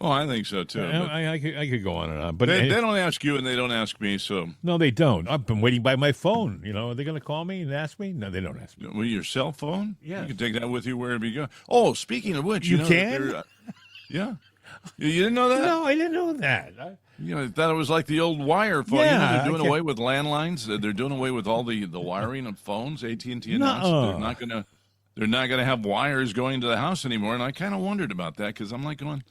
Oh, I think so, too. I could go on and on. But they don't ask you and they don't ask me, so. No, they don't. I've been waiting by my phone. Are they going to call me and ask me? No, they don't ask me. With your cell phone? Yeah. You can take that with you wherever you go. Oh, speaking of which. You can? Yeah. You didn't know that? No, I didn't know that. I thought it was like the old wire phone. Yeah, They're doing away with landlines. They're doing away with all the wiring of phones. AT&T announced they're not going to have wires going to the house anymore. And I kind of wondered about that because I'm like going,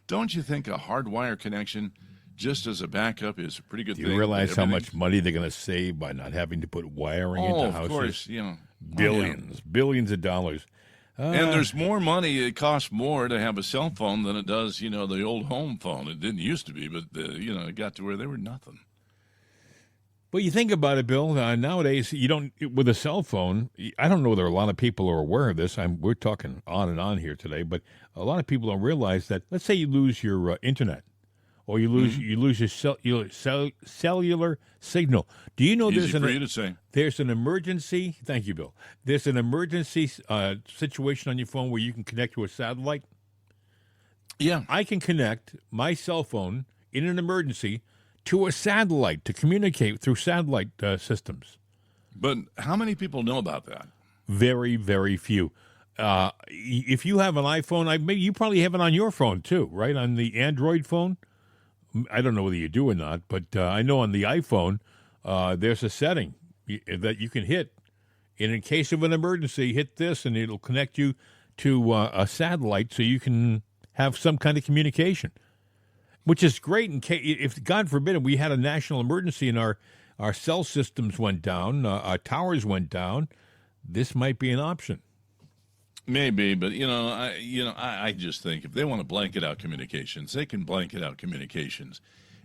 don't you think a hard wire connection just as a backup is a pretty good thing? Do you realize how much money they're going to save by not having to put wiring into houses? Of course, Billions of dollars. And there's more money. It costs more to have a cell phone than it does, the old home phone. It didn't used to be, but, it got to where they were nothing. Well, you think about it, Bill. Nowadays, you don't, with a cell phone, I don't know whether a lot of people are aware of this. We're talking on and on here today, but a lot of people don't realize that, let's say you lose your internet or you lose your cellular signal. Do you know Easy for you to say. There's an emergency? Thank you, Bill. There's an emergency situation on your phone where you can connect to a satellite? Yeah. I can connect my cell phone in an emergency to a satellite to communicate through satellite systems. But how many people know about that? Very, very few. If you have an iPhone, maybe you probably have it on your phone too, right? On the Android phone? I don't know whether you do or not, but I know on the iPhone, there's a setting that you can hit. And in case of an emergency, hit this and it'll connect you to a satellite so you can have some kind of communication. Which is great in case, if God forbid, we had a national emergency and our cell systems went down, our towers went down. This might be an option. Maybe, but I just think if they want to blanket out communications, they can blanket out communications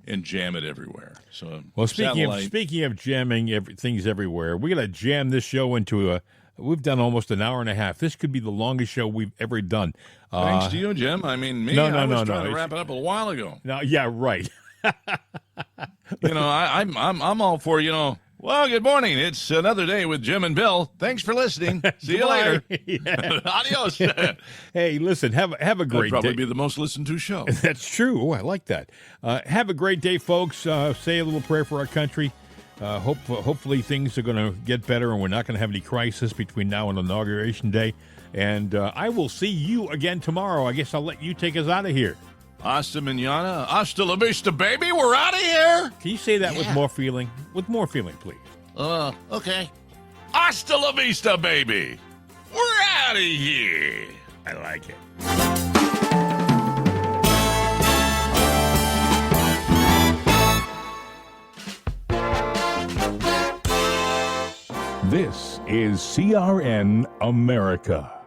and jam it everywhere. So, well, speaking of jamming things everywhere, we're gonna jam this show into We've done almost an hour and a half. This could be the longest show we've ever done. Thanks to you, Jim. I mean, I was trying to wrap it up a while ago. No, yeah, right. I'm all for, well, good morning. It's another day with Jim and Bill. Thanks for listening. See you later. Adios. Hey, listen, have a great day. That'd probably be the most listened to show. That's true. Oh, I like that. Have a great day, folks. Say a little prayer for our country. Hopefully things are going to get better and we're not going to have any crisis between now and Inauguration Day. And I will see you again tomorrow. I guess I'll let you take us out of here. Hasta mañana. Hasta la vista, baby. We're out of here. Can you say that with more feeling? With more feeling, please. Okay. Hasta la vista, baby. We're out of here. I like it. This is CRN America.